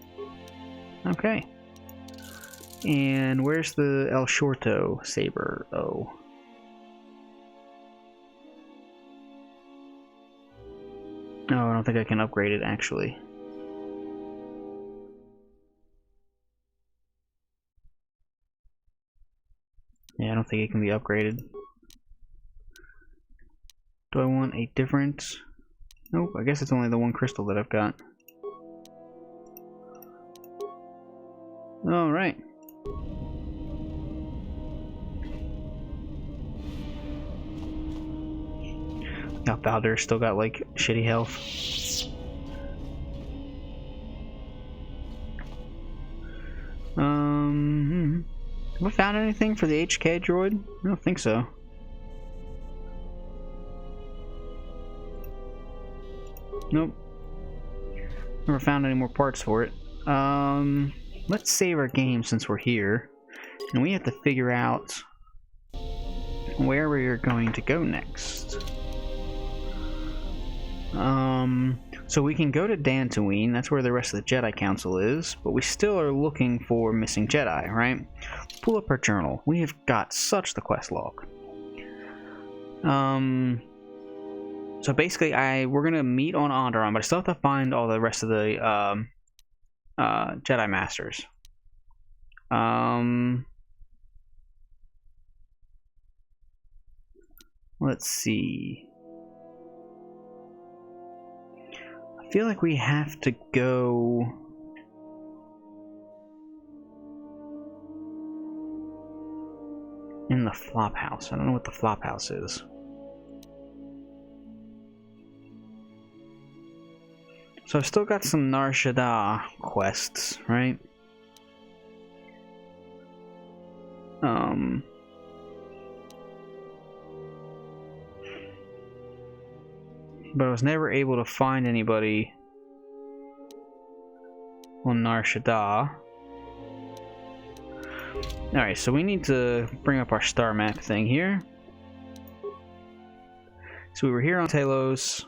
Okay. And where's the El Shorto saber? Oh. No, I don't think I can upgrade it, actually. Yeah, I don't think it can be upgraded. Do I want a different... Nope, I guess it's only the one crystal that I've got. Alright. Now Baldur still got like shitty health. Have we found anything for the HK droid? I don't think so. Nope. Never found any more parts for it. Let's save our game since we're here. And we have to figure out where we're going to go next. So we can go to Dantooine, that's where the rest of the Jedi Council is, but we still are looking for missing Jedi, right? Let's pull up our journal. We have got such the quest log. So basically, we're gonna meet on Onderon, but I still have to find all the rest of the Jedi Masters. Let's see. I feel like we have to go. In the flop house. I don't know what the flop house is. So I've still got some Nar Shaddaa quests, right? But I was never able to find anybody on Nar Shaddaa. Alright, so we need to bring up our star map thing here. So we were here on Talos.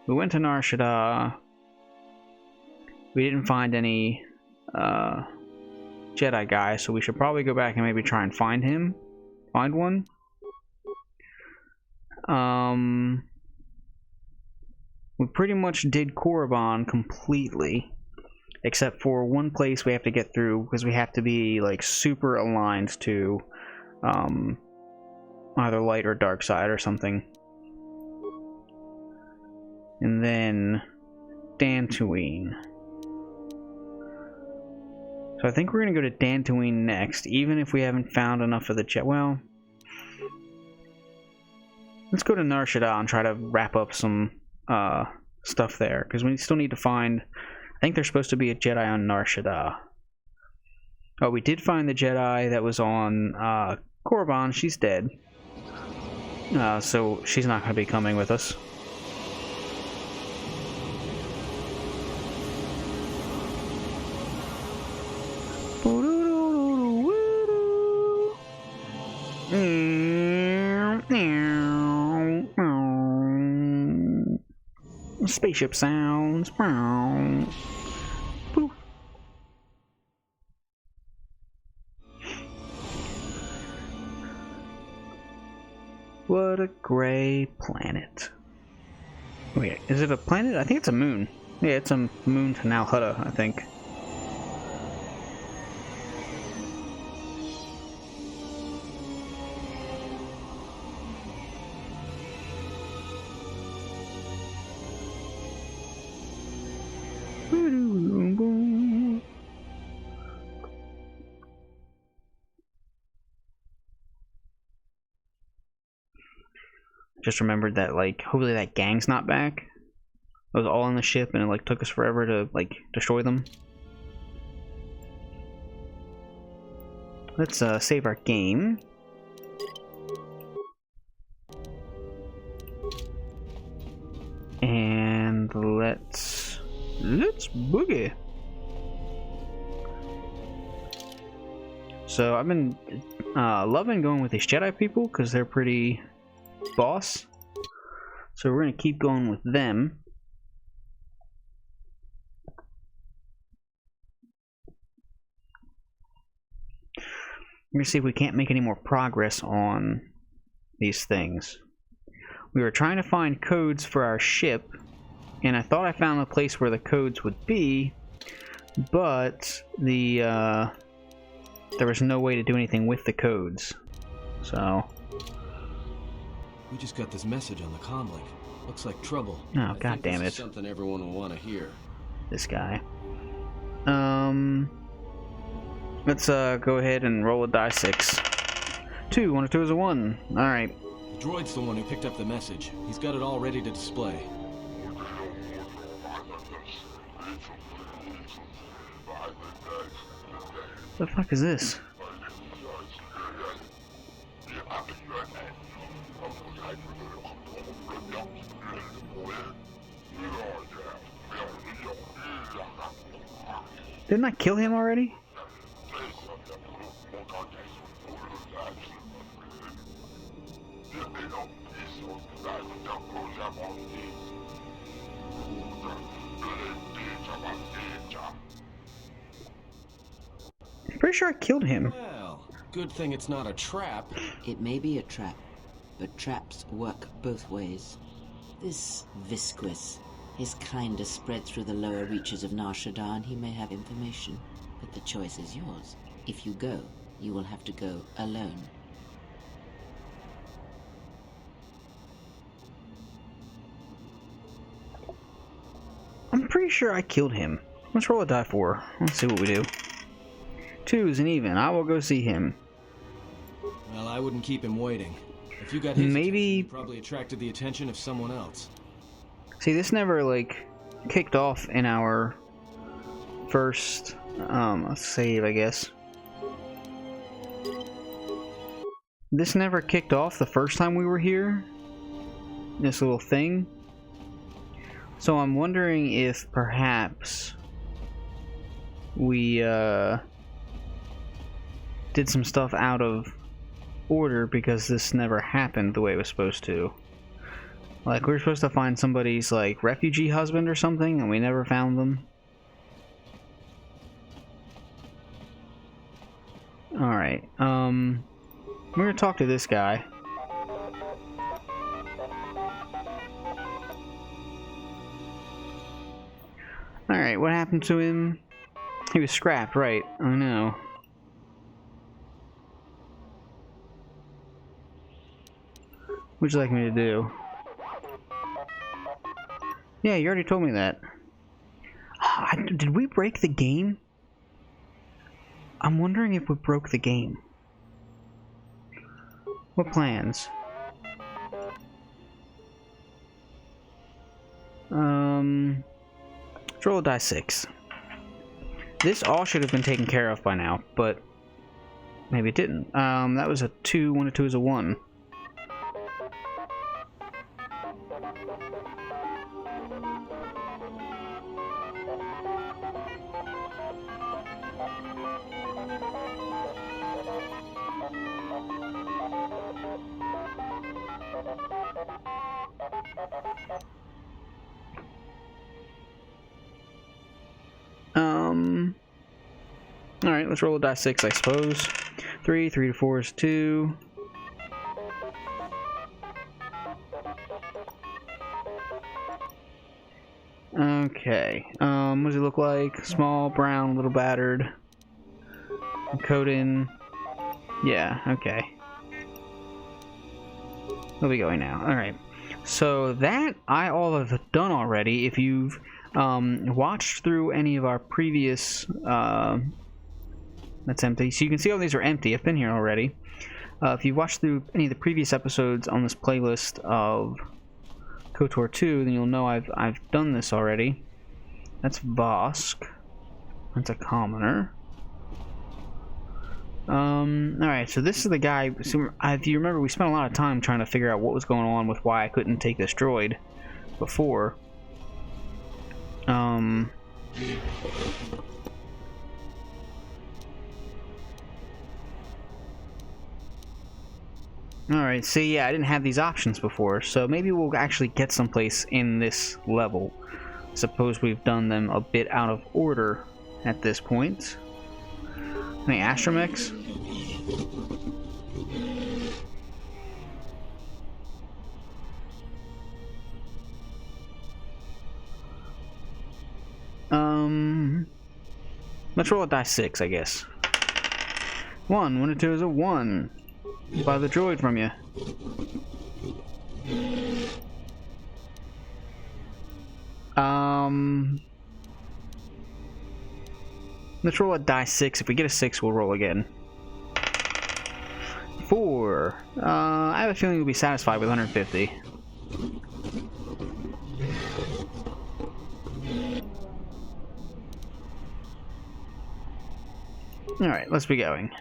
We went to Nar Shaddaa. We didn't find any Jedi guy, so we should probably go back and maybe try and find him. Find one. We pretty much did Korriban completely. Except for one place we have to get through because we have to be like super aligned to either light or dark side or something. And then Dantooine. So I think we're gonna go to Dantooine next, even if we haven't found enough of the jet. Well, let's go to Nar Shaddaa and try to wrap up some stuff there because we still need to find. I think there's supposed to be a Jedi on Nar Shaddaa. Oh, we did find the Jedi that was on Korriban. She's dead. So she's not going to be coming with us. Spaceship sounds. Poof. What a gray planet. Wait, is it a planet? I think it's a moon. Yeah, it's a moon to Nal Hutta, I think. Just remembered that, like, hopefully that gang's not back. It was all on the ship and it, like, took us forever to, like, destroy them. Let's, save our game. And let's boogie. So I've been, loving going with these Jedi people because they're pretty boss, so we're gonna keep going with them. We're gonna see if we can't make any more progress on these things. We were trying to find codes for our ship, and I thought I found a place where the codes would be, but there was no way to do anything with the codes. So we just got this message on the comlink. Looks like trouble. Oh, god damn it. Something everyone will want to hear. This guy. Let's go ahead and roll a die 6. 2, 1 or 2 is a 1. Alright. The droid's the one who picked up the message. He's got it all ready to display. What the fuck is this? Didn't I kill him already? Pretty sure I killed him. Well, good thing it's not a trap. It may be a trap, but traps work both ways. This Visquis, his kind is spread through the lower reaches of Nar Shaddaa, and he may have information, but the choice is yours. If you go, you will have to go alone. I'm pretty sure I killed him. Let's roll a die 4. Let's see what we do. 2 is an even. I will go see him. Well, I wouldn't keep him waiting. If you got his Maybe attention, you probably attracted the attention of someone else. See, this never like kicked off in our first save, I guess. This never kicked off the first time we were here. This little thing. So I'm wondering if perhaps we did some stuff out of order because this never happened the way it was supposed to. Like, we were supposed to find somebody's, like, refugee husband or something, and we never found them. Alright, we're gonna talk to this guy. Alright, what happened to him? He was scrapped, right? Oh no. What would you like me to do? Yeah, you already told me that. Did we break the game? I'm wondering if we broke the game. What plans? Let's roll a die 6. This all should have been taken care of by now, but maybe it didn't. That was a 2. 1 to 2 is a 1. Alright, let's roll a die 6, I suppose. 3 to 4 is 2. Okay, what does he look like? Small, brown, little battered. Coden. Yeah, okay. We'll be going now. Alright. So that I all have done already. If you've watched through any of our previous that's empty. So you can see all these are empty. I've been here already. If you've watched through any of the previous episodes on this playlist of KOTOR 2, then you'll know I've done this already. That's Vosk. That's a commoner. Alright, so this is the guy. So, if you remember, we spent a lot of time trying to figure out what was going on with why I couldn't take this droid before. Alright, see, yeah, I didn't have these options before, so maybe we'll actually get someplace in this level. Suppose we've done them a bit out of order at this point. Any astromechs? Let's roll a die 6, I guess. 1 to 2 is a 1. Buy the droid from you. Let's roll a die 6. If we get a 6, we'll roll again. 4. I have a feeling we'll be satisfied with 150. Alright, let's be going.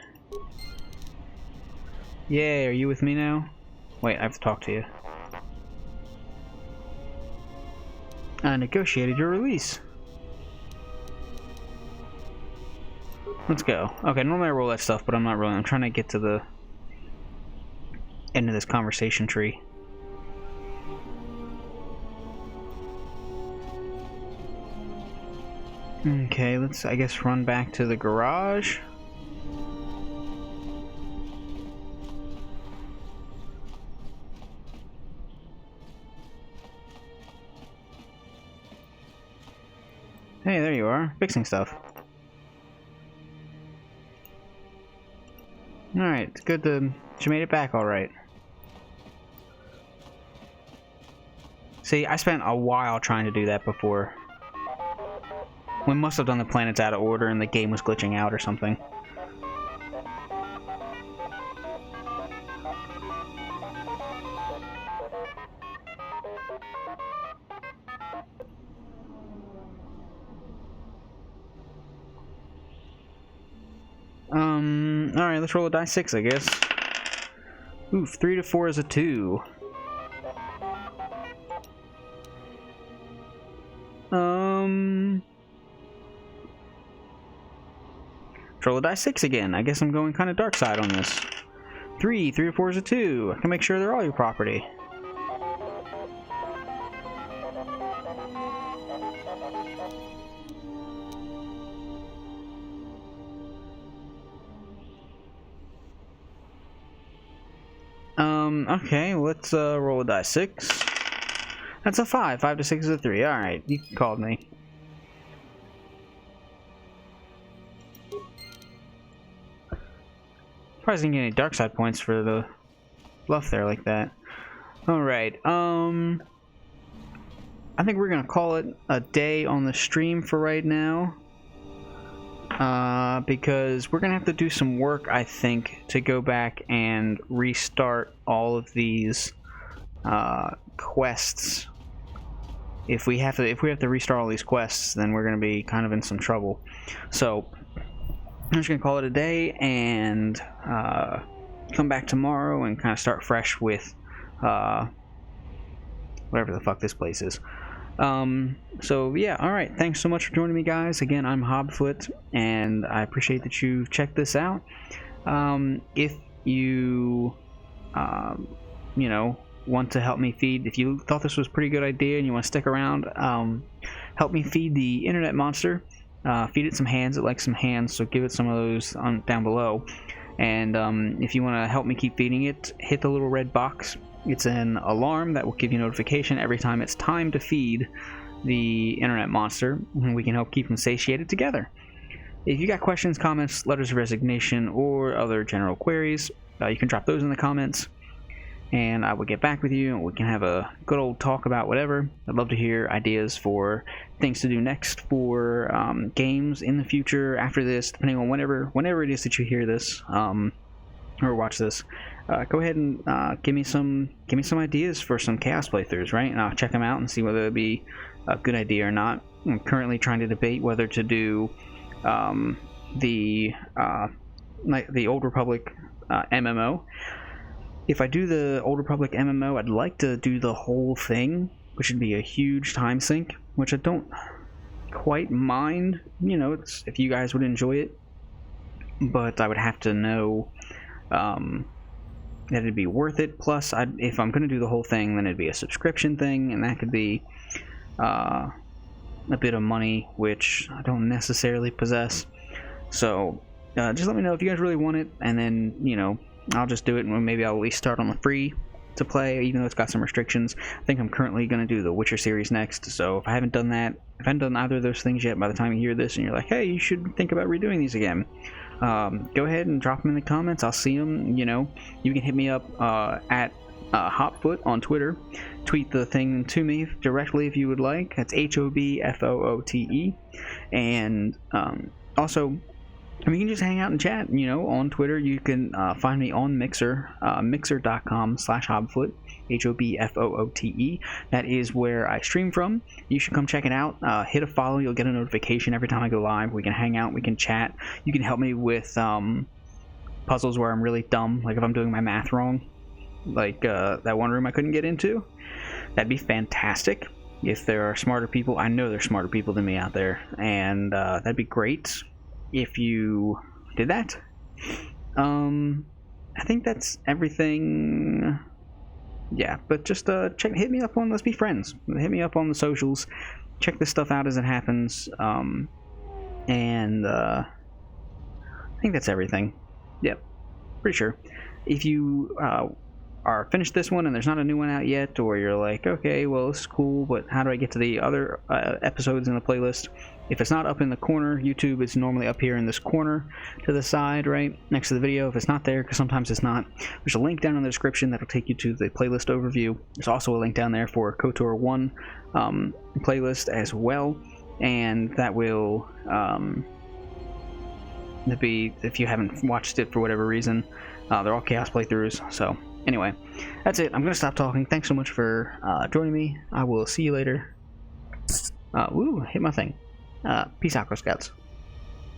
Yay, are you with me now? Wait, I have to talk to you. I negotiated your release. Let's go. Okay, normally I roll that stuff, but I'm not rolling. I'm trying to get to the end of this conversation tree. Okay, let's, I guess, run back to the garage. Hey, there you are, fixing stuff. Alright, it's good to... She made it back alright. See, I spent a while trying to do that before. We must have done the planets out of order and the game was glitching out or something. Alright, let's roll a die 6, I guess. Oof, 3 to 4 is a 2. Roll a die 6 again. I guess I'm going kind of dark side on this. 3 to 4 is a 2. I can make sure they're all your property. Okay, let's roll a die 6. That's a 5. 5 to 6 is a 3. Alright, you called me. Surprised I didn't get any dark side points for the bluff there like that. Alright, I think we're gonna call it a day on the stream for right now. Because we're gonna have to do some work, I think, to go back and restart all of these quests. If we have to restart all these quests, then we're gonna be kind of in some trouble. So I'm just gonna call it a day and come back tomorrow and kind of start fresh with whatever the fuck this place is. So yeah, alright, thanks so much for joining me, guys. Again, I'm HobFoote, and I appreciate that you checked this out. If you, you know, want to help me feed, if you thought this was a pretty good idea and you want to stick around, help me feed the internet monster. Feed it some hands. It likes some hands, so give it some of those down below. And if you want to help me keep feeding it, hit the little red box. It's an alarm that will give you notification every time it's time to feed the internet monster, and we can help keep them satiated together. If you got questions, comments, letters of resignation, or other general queries, you can drop those in the comments, and I will get back with you, and we can have a good old talk about whatever. I'd love to hear ideas for things to do next for games in the future after this, depending on whenever it is that you hear this or watch this. Go ahead and give me some ideas for some Chaos playthroughs, right? And I'll check them out and see whether it'd be a good idea or not. I'm currently trying to debate whether to do the Old Republic MMO. If I do the Old Republic MMO, I'd like to do the whole thing, which would be a huge time sink, which I don't quite mind. You know, it's if you guys would enjoy it, but I would have to know that it'd be worth it. Plus, if I'm going to do the whole thing, then it'd be a subscription thing, and that could be a bit of money, which I don't necessarily possess. So just let me know if you guys really want it, and then, you know, I'll just do it, and maybe I'll at least start on the free to play, even though it's got some restrictions. I think I'm currently going to do the Witcher series next, so if I haven't done that, if I haven't done either of those things yet by the time you hear this, and you're like, hey, you should think about redoing these again, go ahead and drop them in the comments. I'll see them. You know, you can hit me up at HobFoote on Twitter. Tweet the thing to me directly if you would like. That's HobFoote. And also, you can just hang out and chat, you know, on Twitter. You can find me on Mixer, mixer.com/HobFoote, HobFoote. That is where I stream from. You should come check it out. Hit a follow. You'll get a notification every time I go live. We can hang out. We can chat. You can help me with puzzles where I'm really dumb, like if I'm doing my math wrong, like that one room I couldn't get into. That'd be fantastic. If there are smarter people, I know there's smarter people than me out there, and that'd be great if you did that. I think that's everything. Yeah, but just hit me up on, let's be friends. Hit me up on the socials. Check this stuff out as it happens. And I think that's everything. Yep, pretty sure. If you are finished this one and there's not a new one out yet, or you're like, okay, well, this is cool, but how do I get to the other episodes in the playlist? If it's not up in the corner, YouTube is normally up here in this corner to the side, right next to the video. If it's not there, because sometimes it's not, there's a link down in the description that'll take you to the playlist overview. There's also a link down there for KOTOR 1 playlist as well, and that will be, if you haven't watched it for whatever reason, they're all chaos playthroughs. So anyway, that's it. I'm gonna stop talking. Thanks so much for joining me. I will see you later. Woo, hit my thing. Peace out, Girl Scouts.